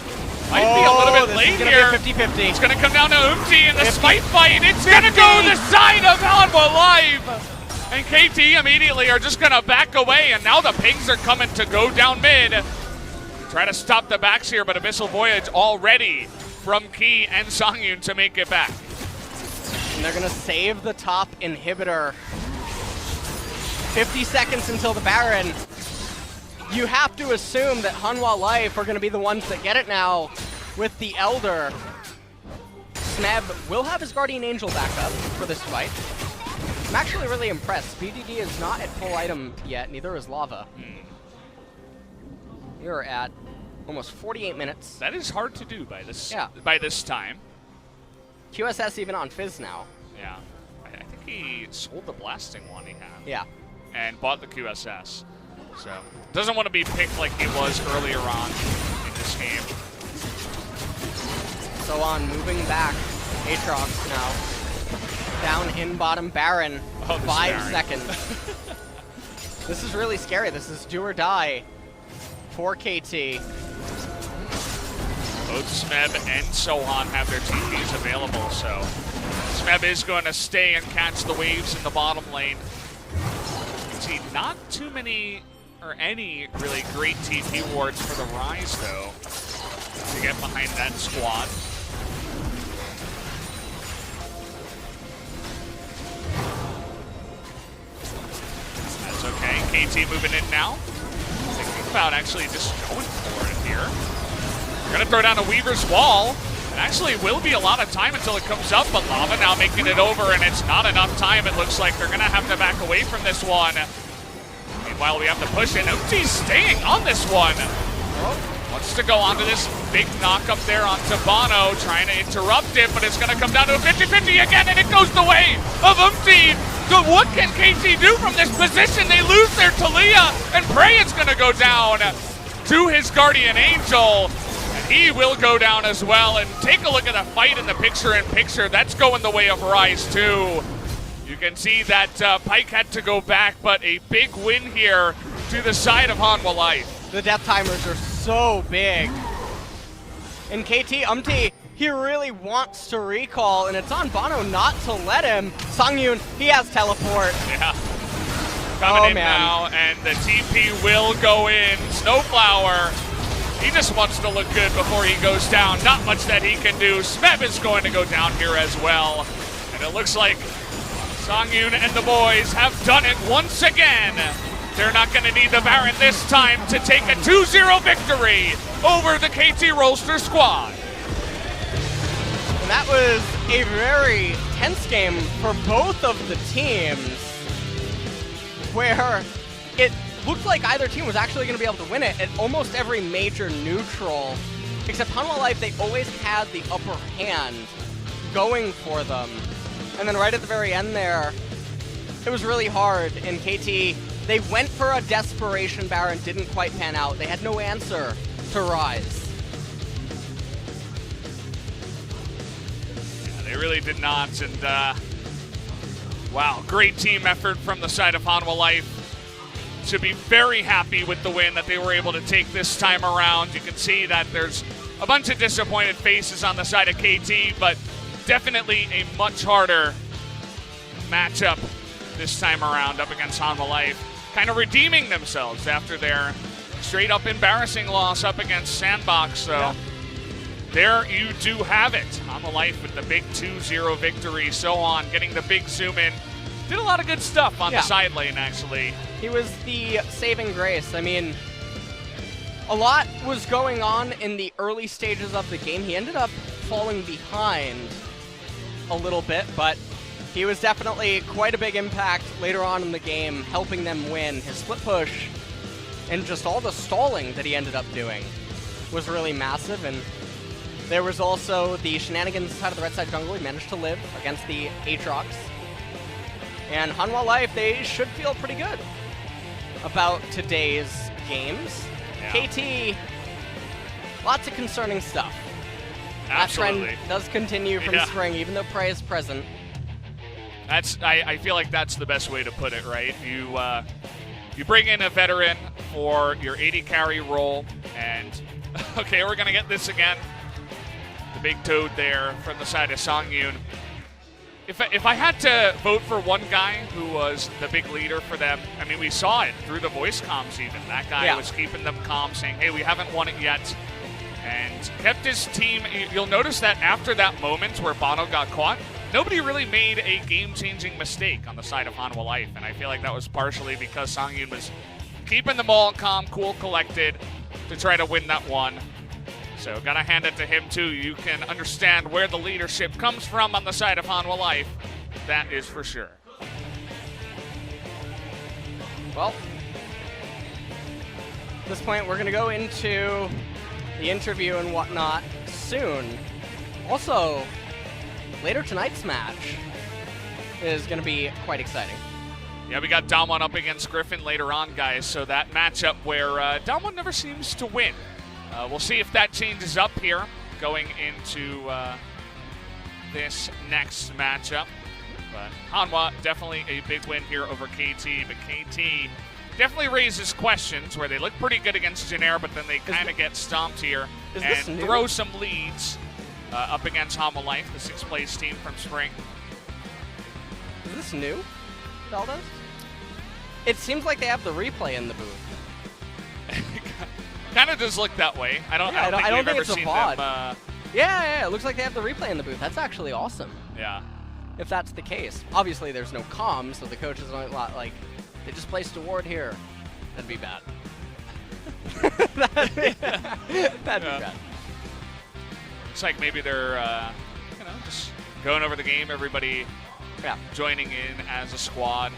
might be a little bit late here.
This is going to be a 50-50.
It's going to come down to UmTi in the smite fight. It's going to go the side of Hanwha Life. And KT immediately are just going to back away, and now the pings are coming to go down mid. Try to stop the backs here, but Abyssal Voyage already from Key and Sangyoon to make it back.
And they're going to save the top inhibitor. 50 seconds until the Baron. You have to assume that Hanwha Life are going to be the ones that get it now with the Elder. Smeb will have his Guardian Angel back up for this fight. I'm actually really impressed. BDD is not at full item yet, neither is Lava. You're at almost 48 minutes.
That is hard to do by this time.
QSS even on Fizz now.
Yeah. I think he sold the blasting one he had.
Yeah.
And bought the QSS. So, doesn't want to be picked like he was earlier on in this game.
SoHwan moving back. Aatrox now. Down in bottom Baron. 5 seconds. This is really scary. This is do or die for KT.
Both Smeb and SoHwan have their TPs available, so Smeb is going to stay and catch the waves in the bottom lane. See, not too many or any really great TP wards for the Ryze, though, to get behind that squad. That's okay. KT moving in now. Thinking about actually just going for it here. They're going to throw down a Weaver's Wall. It actually will be a lot of time until it comes up, but Lava now making it over, and it's not enough time. It looks like they're going to have to back away from this one. Meanwhile, we have to push in. UmTi's staying on this one. Wants to go onto this big knock up there onto bonO, trying to interrupt it, but it's going to come down to a 50-50 again, and it goes the way of UmTi. So what can KT do from this position? They lose their Taliyah, and Prey is going to go down to his Guardian Angel. And he will go down as well. And take a look at the fight in the picture-in-picture. That's going the way of Ryze, too. You can see that Pyke had to go back, but a big win here to the side of Hanwha Life.
The death timers are so big. And KT, UmTi, he really wants to recall, and it's on bonO not to let him. Sangyoon, he has teleport.
Yeah. Coming in now, and the TP will go in. SnowFlower, he just wants to look good before he goes down. Not much that he can do. Smeb is going to go down here as well. And it looks like Sangyoon and the boys have done it once again. They're not going to need the Baron this time to take a 2-0 victory over the KT Rolster squad.
And that was a very tense game for both of the teams, where it looked like either team was actually going to be able to win it at almost every major neutral, except Hanwha Life, they always had the upper hand going for them. And then right at the very end there, it was really hard, and KT, they went for a desperation Baron, didn't quite pan out. They had no answer to Ryze.
Yeah, they really did not, and wow, great team effort from the side of Hanwha Life to be very happy with the win that they were able to take this time around. You can see that there's a bunch of disappointed faces on the side of KT, but definitely a much harder matchup this time around up against Hanwha Life. Kind of redeeming themselves after their straight up embarrassing loss up against Sandbox. So yeah. There you do have it. Hanwha Life with the big 2-0 victory. SoHwan getting the big zoom in. Did a lot of good stuff on the side lane, actually.
He was the saving grace. I mean, a lot was going on in the early stages of the game. He ended up falling behind a little bit, but he was definitely quite a big impact later on in the game, helping them win. His split push and just all the stalling that he ended up doing was really massive. And there was also the shenanigans side of the red side jungle. He managed to live against the Aatrox. And Hanwha Life, they should feel pretty good about today's games.
Yeah.
KT, lots of concerning stuff.
Absolutely.
That trend does continue from spring, even though Prey is present.
I feel like that's the best way to put it, right? You bring in a veteran for your 80 carry role, and okay, we're gonna get this again. The big toad there from the side of Sangyoon. If I had to vote for one guy who was the big leader for them, I mean, we saw it through the voice comms even. That guy was keeping them calm, saying, hey, we haven't won it yet, and kept his team. You'll notice that after that moment where bonO got caught, nobody really made a game-changing mistake on the side of Hanwha Life, and I feel like that was partially because Sangyoon was keeping them all calm, cool, collected to try to win that one. So gotta hand it to him too. You can understand where the leadership comes from on the side of Hanwha Life. That is for sure.
Well, at this point, we're going to go into the interview and whatnot soon. Also, later tonight's match is going to be quite exciting.
Yeah, we got Damwon up against Griffin later on, guys. So that matchup where Damwon never seems to win. We'll see if that changes up here going into this next matchup. But Hanwha, definitely a big win here over KT. But KT definitely raises questions where they look pretty good against Janair, but then they kind of get stomped here and throw some leads up against Hanwha Life, the 6th place team from Spring.
Is this new, Veldas? It seems like they have the replay in the booth.
Kind of does look that way. I don't think we've ever seen them.
Yeah, it looks like they have the replay in the booth. That's actually awesome.
Yeah.
If that's the case. Obviously, there's no comms, so the coaches aren't like, they just placed a ward here. That'd be bad. That'd be bad.
Looks like maybe they're, just going over the game. Everybody joining in as a squad.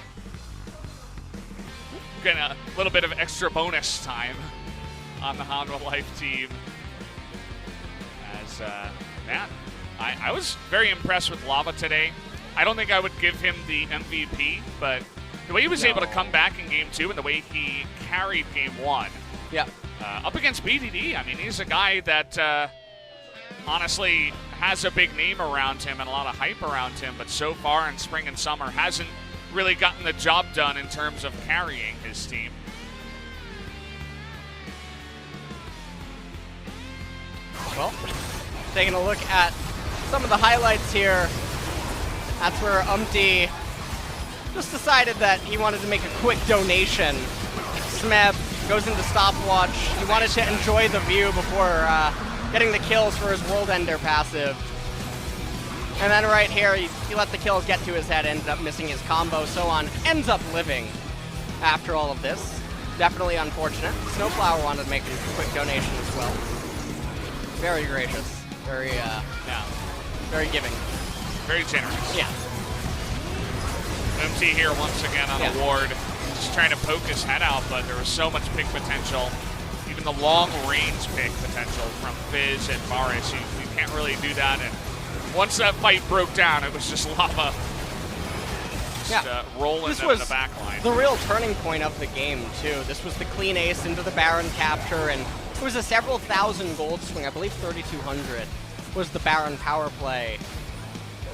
Getting a little bit of extra bonus time on the Hanwha Life team. As, man, I was very impressed with Lava today. I don't think I would give him the MVP, but the way he was able to come back in Game 2 and the way he carried Game 1 up against BDD, I mean, he's a guy that honestly has a big name around him and a lot of hype around him, but so far in Spring and Summer hasn't really gotten the job done in terms of carrying his team.
Well, taking a look at some of the highlights here, that's where UmTi just decided that he wanted to make a quick donation. Smeb goes into stopwatch. He wanted to enjoy the view before getting the kills for his World Ender passive. And then right here, he let the kills get to his head, ended up missing his combo. SoHwan ends up living after all of this. Definitely unfortunate. SnowFlower wanted to make a quick donation as well. Very gracious. Very, very giving.
Very generous.
Yeah.
UmTi here once again on a ward. Just trying to poke his head out, but there was so much pick potential. Even the long-range pick potential from Fizz and Varus. You can't really do that. And once that fight broke down, it was just Lava just rolling them in the back line.
The real turning point of the game, too. This was the clean ace into the Baron capture, and it was a several thousand gold swing. I believe 3,200 was the Baron power play.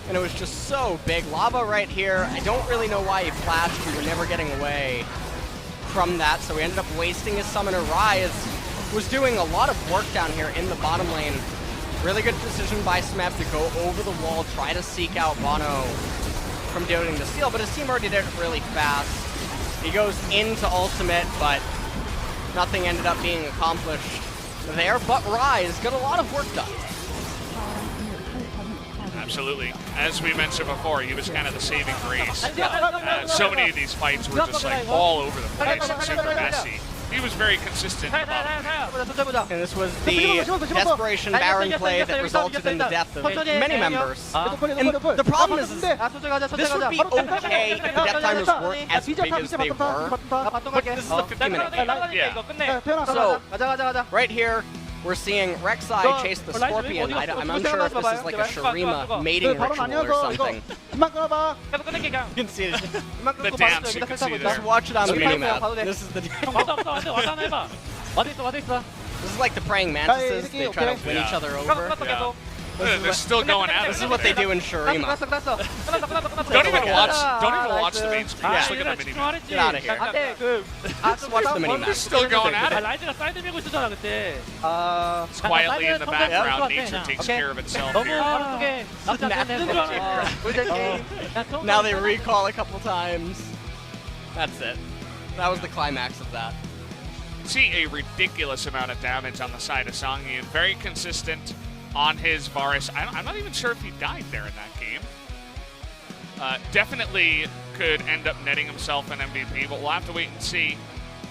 And it was just so big. Lava right here. I don't really know why he flashed. We were never getting away from that, so we ended up wasting his summoner. Ryze was doing a lot of work down here in the bottom lane. Really good decision by Smeb to go over the wall, try to seek out bonO from doing the steal, but his team already did it really fast. He goes into ultimate, but nothing ended up being accomplished there, but Ryze got a lot of work done.
Absolutely. As we mentioned before, he was kind of the saving grace. So many of these fights were just like all over the place and super messy. He was very consistent.
And this was the desperation Baron play that resulted in the death of many members. And the problem is this would be okay if the death timers weren't as big as they were, but this is a 50-minute game.
Yeah.
So, right here, we're seeing Rek'Sai chase the Scorpion. I'm unsure if this is like a Shurima mating ritual or something. You can see it.
The dance you can see there.
Just watch it on the minimap. This is the This is like the praying mantises. They try to win each other over.
Yeah. They're still going at it.
This is what they do in Shurima.
Don't even watch the main screen. Just look at the minimap.
Get out of here. Just watch the minimap.
They're still going at it. It's quietly in the background. Nature takes care of itself here.
Now they recall a couple times. That's it. That was the climax of that.
See a ridiculous amount of damage on the side of Sangyoon. Very consistent on his Varus. I'm not even sure if he died there in that game. Definitely could end up netting himself an MVP, but we'll have to wait and see.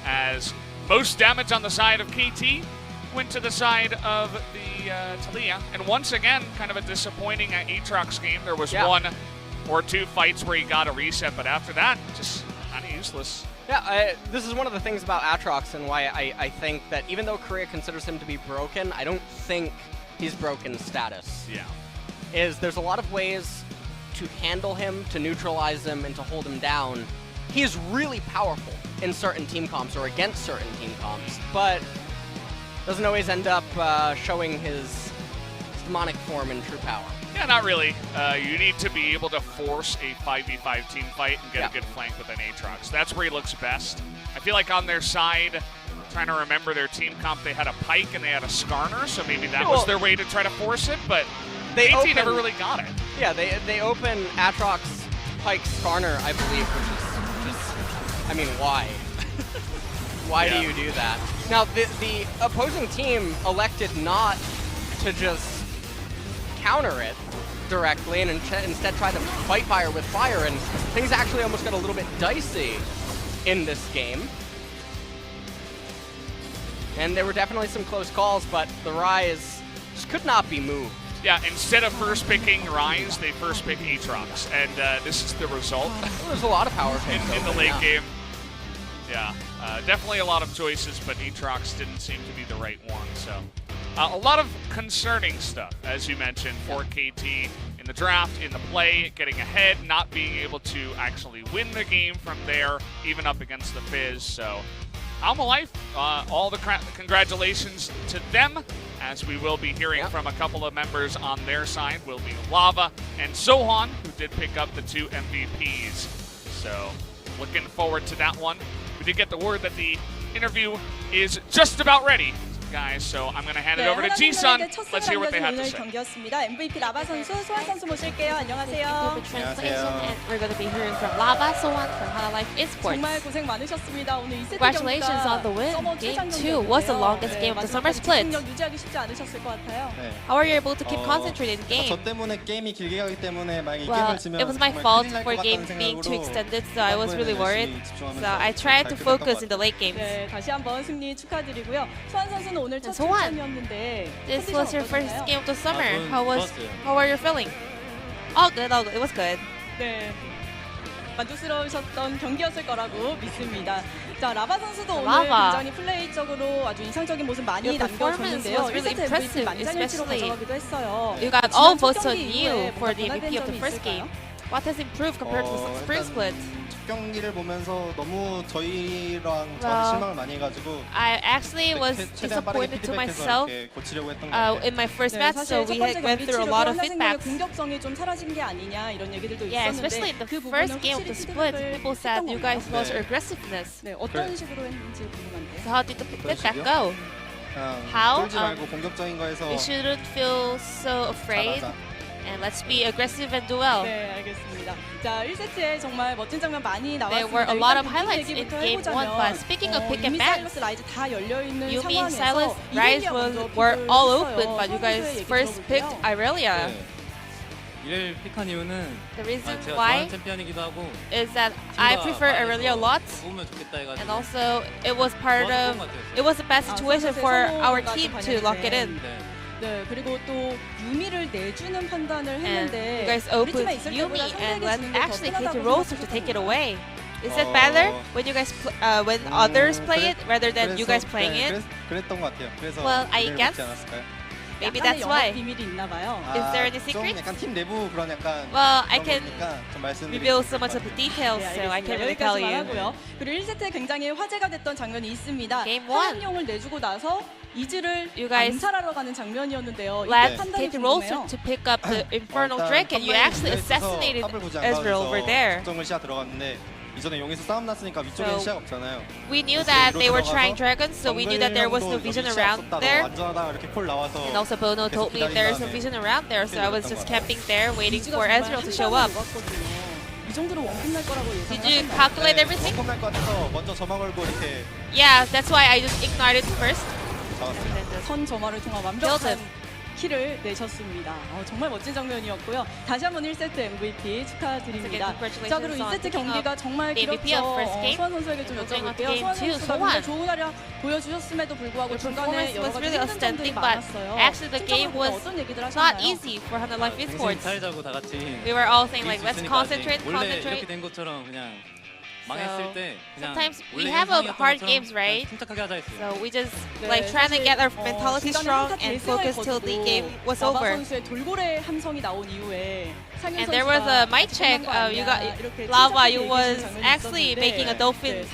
As most damage on the side of KT, went to the side of the Taliyah. And once again, kind of a disappointing Aatrox game. There was one or two fights where he got a reset, but after that, just kind of useless.
Yeah, this is one of the things about Aatrox and why I think that even though Korea considers him to be broken, I don't think he's broken status.
Yeah.
There's a lot of ways to handle him, to neutralize him, and to hold him down. He's really powerful in certain team comps or against certain team comps, but doesn't always end up showing his demonic form in true power.
Yeah, not really. You need to be able to force a 5v5 team fight and get a good flank with an Aatrox. That's where he looks best. I feel like on their side, trying to remember their team comp, they had a Pyke and they had a Skarner, so maybe that was their way to try to force it, but AT never really got it.
Yeah, they open Aatrox, Pyke, Skarner, I believe, which is just, I mean, why? Why do you do that? Now, the opposing team elected not to just counter it directly and instead tried to fight fire with fire, and things actually almost got a little bit dicey in this game. And there were definitely some close calls, but the Ryze just could not be moved.
Yeah, instead of first picking Ryze, they first pick Aatrox, and this is the result.
There's a lot of power
in the late game. Yeah, definitely a lot of choices, but Aatrox didn't seem to be the right one. So a lot of concerning stuff, as you mentioned, for KT in the draft, in the play, getting ahead, not being able to actually win the game from there, even up against the Fizz. So Hanwha Life, all the congratulations to them, as we will be hearing from a couple of members on their side. Will be Lava and SoHwan, who did pick up the 2 MVPs. So looking forward to that one. We did get the word that the interview is just about ready, guys, so I'm going to hand it over to Ji-sun. Let's hear what they have to say.
MVP 라바 선수, 소환 선수 모실게요. 안녕하세요. And we're going to be hearing from Lava, SoHwan from Hanwha Life Esports.
정말 고생 많으셨습니다. 오늘 2세트
Congratulations on the win. Game 2 was the longest game of the summer split.
유지하기 쉽지 않으셨을 것 같아요.
How are you able to keep concentrated in game?
저 때문에 게임이 길게 가기 때문에 만약 이
Well,
게임을 지면
it was my
정말
fault
큰일 날것
for
같다는
games being too
생각으로
extended, so I was really worried.
집중하면서
So I tried to
잘
focus in
끝냈던
the late games.
네, 다시 한번 승리 축하드리고요. 소환 선수는 오늘 첫
소환.
출전이었는데
This was your first game of the summer.
저는
How are you feeling? All good, all good. It was good.
네, 만족스러우셨던 경기였을 거라고 믿습니다. 자, 라바 선수도 오늘
라바.
굉장히 플레이적으로 아주 인상적인 모습 많이
Your performance
남겨줬는데요.
was really
1세트 MVP
impressive,
만장일치로
especially
가져가기도 했어요.
You got all
지난 첫
votes on
경기
you
이후에
for the
뭔가
MVP of the
변화된
first
점이
game.
있을까요?
What has improved compared to the spring split?
첫 경기를 보면서 너무 저희랑
Well,
실망을 많이 해가지고
I actually was
최대한 빠르게
disappointed to
피드백해서
myself
이렇게 고치려고 했던 것 같아요.
in my first
네,
match,
사실
so
첫
we
번째
went
경기
through a
치르고
lot of
한화생명의
feedbacks.
공격성이 좀 사라진 게 아니냐 이런 얘기들도
Yeah,
있었는데
especially in the
그
first
부분은
game of the
확실히
split,
피드백을
people said
했던
you guys
건가요?
lost
네.
your aggressiveness.
네, 어떤 식으로 했는지 궁금한데요.
So how did the feedback
식이요?
go? How?
쫄지 말고 공격적인 거에서
You shouldn't feel so afraid,
잘하자.
and let's be aggressive and do well.
네, 알겠습니다. 자, 1세트에 정말 멋진 장면 많이
There
나왔습니다.
were a lot of
일단
highlights
빅
in
얘기부터
game 1, but
해보자면
speaking of pick and
유미,
bans,
사일러스, 라이즈 다 열려있는
Yumi,
상황에서
Silas, Ryze were all open, but you guys
얘기
first picked
들어볼게요.
Irelia.
이를 픽한 이유는
The reason
제가
why
좋아하는 챔피언이기도 하고
is that I prefer Irelia a lot,
뽑으면 좋겠다 해가지고
and also it was part of, it was a bad situation for our team to lock it in.
네.
네, 그리고 또 유미를 내주는 판단을
And
했는데
you guys
우리 팀에
opened
있을
Yumi
때보다
and
상대에게
let
주는 게더
actually take the
편하다고
Rolster to take it
생각했거든요.
away. Is it better when you guys when others play it rather than you guys playing it?
그랬던 것 같아요. 그래서
Well, I
이를
guess.
먹지 않았을까요?
Maybe
약간의
that's
영업
why.
비밀이 있나 봐요.
Is there any
좀
secrets?
약간 팀 내부 그런 약간
Well, I
그런
can
거니까 좀 말씀드리기
reveal so
힘들
much
것
of the
같아요.
details,
네,
so I can't really tell
여기까지만
you.
하고요. 그리고 1세트에 굉장히 화제가 됐던 장면이 있습니다.
Game
화염용을 내주고 나서 이즈를
You guys
암살하러 가는 장면이었는데요. 이때
Let
판단이
take the Rolster
궁금해요.
to pick up the Infernal
일단
Drake, and you
탑라인
actually
위에서
assassinated
탑을 보지
Ezreal over there.
걱정을 시야 들어갔는데 이전에 용에서 싸움 났으니까 위쪽에
So,
시야가 없잖아요.
We knew
그래서
that
위로
they were
들어가서
trying dragons, so we knew that there was no
정글형도
vision
여기 시야
around
없었다,
there.
너무 안전하다 이렇게 콜 나와서
And also bonO told me there's no vision around there, so I was just camping there waiting
이즈가
for
정말
Ezreal to
한
show
방에
up.
녹았거든요. 이 정도로 원품 날 거라고
Did you
예상하셨나요?
calculate everything?
컴날 것 같아서 먼저 점화 걸고 이렇게
Yeah, that's why I just ignited first.
잡았어요.
And then just
선 점화를 통한
killed
완벽한
him.
키를 내셨습니다. 정말 멋진 장면이었고요. 다시 한번 1세트 MVP 축하드립니다. 자, 그리고 2세트 경기가 정말 길었죠. 소환 선수에게 좀 여쭤볼게요. 소환 선수가 굉장히 좋은 활약 보여주셨음에도 불구하고 중간에 여러 가지 힘든 점들이 많았어요.
Actually, the game was
어떤 얘기들
not
하셨나요?
easy for Hanwha Life Esports.
살자고 다 같이.
We were all saying like, let's
있으니까
concentrate,
원래
concentrate.
이렇게 된 것처럼 그냥 망했을 때 그냥
Sometimes we
원래
have
현상이었던
hard
것처럼
games, right?
그냥 침착하게 하자 했어요.
So we just
네,
like trying to get our
사실,
mentality
중간에
strong
한타
and
대승을
focus till the
거두고
game was
라바
over.
선수의 돌고래 함성이 나온 이후에 상윤
And there was a
선수가
mic check. You got Lava. You was actually making a dolphin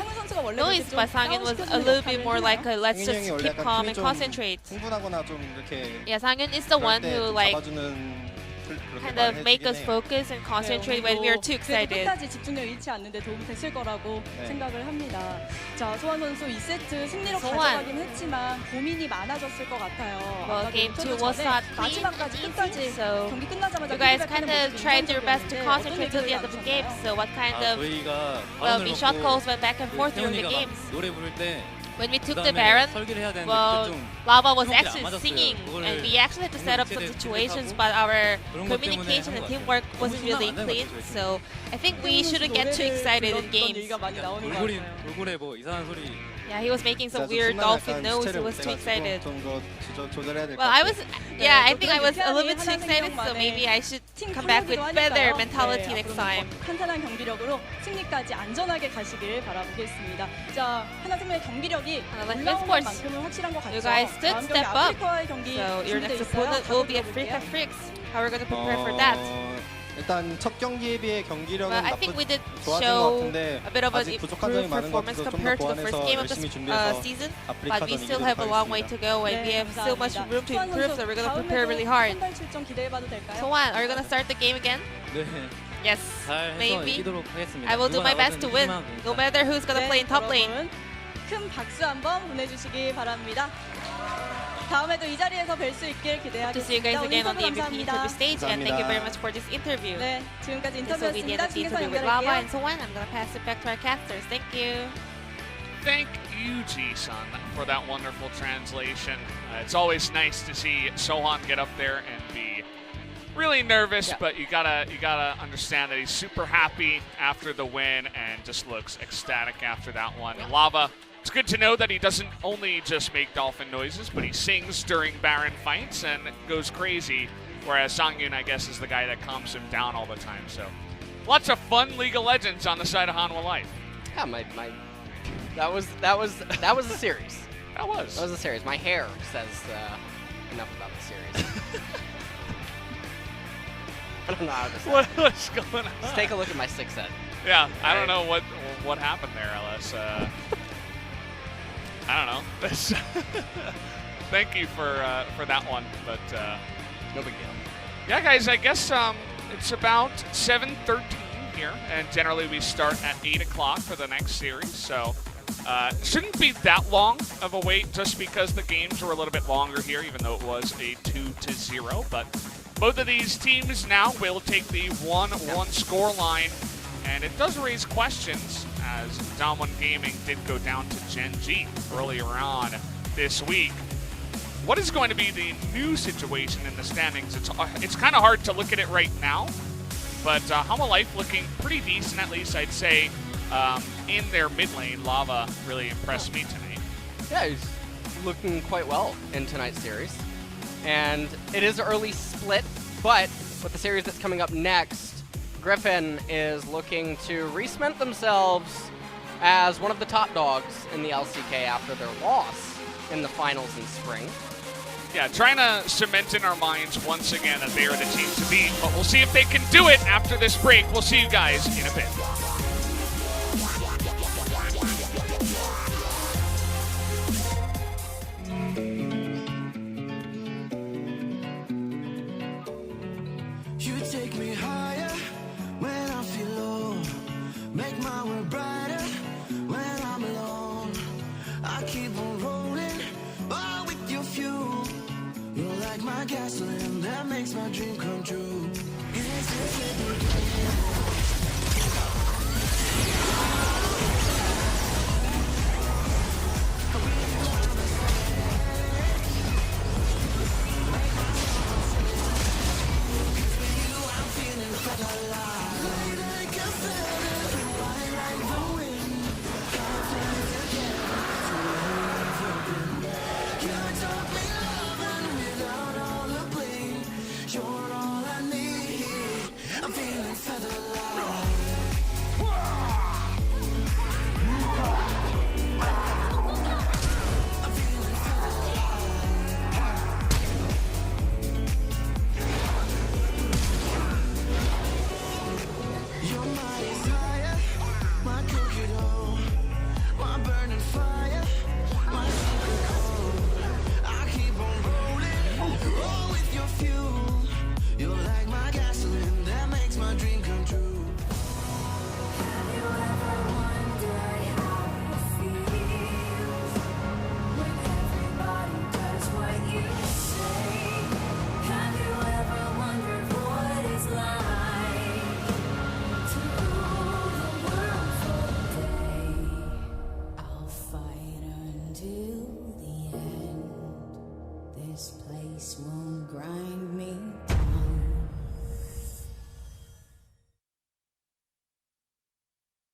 noise, but Sangyoon was a little bit more like, a, let's just keep calm and concentrate.
흥분하거나 좀 이렇게
Yeah, Sangyoon is the one who like
잡아주는
kind of make us focus and concentrate when we are too excited.
끝까지 집중력 잃지 않는데 도움이 됐을 거라고 생각을 합니다. 자, 소환 선수 2세트 승리로
소환.
가져가긴 했지만 고민이 많아졌을 것 같아요.
Well,
아까
game
인터뷰
2 was
전에
not clean
마지막까지
and
끝까지
easy, so
경기 끝나자마자
you guys
피드백하는
kind of
모습이
tried your best to
인상적이었는데
concentrate till
어떤
the end
얘기를
of the game.
나누셨나요?
So what kind of
저희가
well,
바람을
the shot
먹고
calls went back and forth during the
태훈이가 막
games.
노래 부를 때
When we took the
그다음에
Baron,
설계를 해야 되는데
well,
그때 좀
Lava was
성격이 안
actually
맞았어요.
singing,
그거를
and we actually had to set up some
제대로
situations,
하고
but our
그런 것 때문에
communication and
한 것
teamwork
같아요.
wasn't
너무
really
안 되는
clean.
것 같아요,
So I think we shouldn't get too excited in games.
얘기가 많이 나오는 것
돌고래
같아요.
돌고래 뭐 이상한 소리.
Yeah, he was making some weird dolphin nose. He was too excited.
좀더 조절해야 될 것
Well, I
같아요.
was, yeah, I think I was a little bit too excited, so maybe I should come back with better mentality next time.
탄탄한 경기력으로 승리까지 안전하게 가시길 바라보겠습니다. 자, 하나생명의 경기력이
Hanwha Life
올라오는
Esports.
만큼은 확실한 것 같죠.
You guys stood
다음 경기
step up.
아프리카와의 경기
So your
준비돼
next
있어요.
opponent will be a
가보도록
FLICKR
볼게요.
Freaks. How are we going to prepare for that?
일단 첫 경기에 비해 경기력은
Well, I think we did
좋아진 것
show
같은데
a bit of an
아직 부족한 점이
improved
많은 것
performance
같아서 좀 더
compared to the first
보완해서
game of
열심히
the
준비해서
season, but
아프리카전
we still
이기도록
have a long way to
하겠습니다.
go, and we have so much room to improve, so we're going to prepare really hard.
선발 출전 기대해봐도 될까요?
SoHwan, are you going to start the game again?
네.
Yes,
잘 해서
maybe.
이기도록 하겠습니다.
I will do my
누가
best to
나가든
win,
이기만 하면
no
되니까.
matter who's going to play in top lane.
여러분, 큰 박수 한번 보내주시기 바랍니다. 다음에도 이 자리에서 뵐 수 있길
To see you guys
기대하겠습니다.
again on the
오늘
MVP
인터뷰
interview
감사합니다.
stage, and thank you very much for this interview.
네, 지금까지
This will be the end
인터뷰였습니다.
of the
중계선
interview with Lava
연결할게요.
and SoHwan. I'm going to pass it back to our casters. Thank you.
Thank you, Ji-sun, for that wonderful translation. It's always nice to see SoHwan get up there and be really nervous, but you gotta understand that he's super happy after the win and just looks ecstatic after that one. Lava, it's good to know that he doesn't only just make dolphin noises, but he sings during Baron fights and goes crazy, whereas Sangyoon, I guess, is the guy that calms him down all the time. So lots of fun League of Legends on the side of Hanwha Life.
Yeah, that was a series.
That was
a series. My hair says enough about the series. I don't know how to say.
What's going on?
Let's take a look at my 6-set.
Yeah, I don't know what happened there, Ellis. I don't know. Thank you for that one, but
No big deal.
yeah, guys. I guess it's about 7:13 here, and generally we start at 8 o'clock for the next series. So shouldn't be that long of a wait, just because the games were a little bit longer here, even though it was a 2-0. But both of these teams now will take the 1-1 score line. And it does raise questions, as Damwon Gaming did go down to Gen G earlier on this week. What is going to be the new situation in the standings? It's kind of hard to look at it right now, but Hanwha Life looking pretty decent, at least I'd say, in their mid lane. Lava really impressed me tonight.
Yeah, he's looking quite well in tonight's series. And it is early split, but with the series that's coming up next, Griffin is looking to re-cement themselves as one of the top dogs in the LCK after their loss in the finals in spring.
Yeah, trying to cement in our minds once again that they are the team to beat, but we'll see if they can do it after this break. We'll see you guys in a bit.
You take me higher when I feel low, make my world brighter when I'm alone. I keep on rolling, all with your fuel. You're like my gasoline that makes my dream come true. fight until the end. This place won't grind me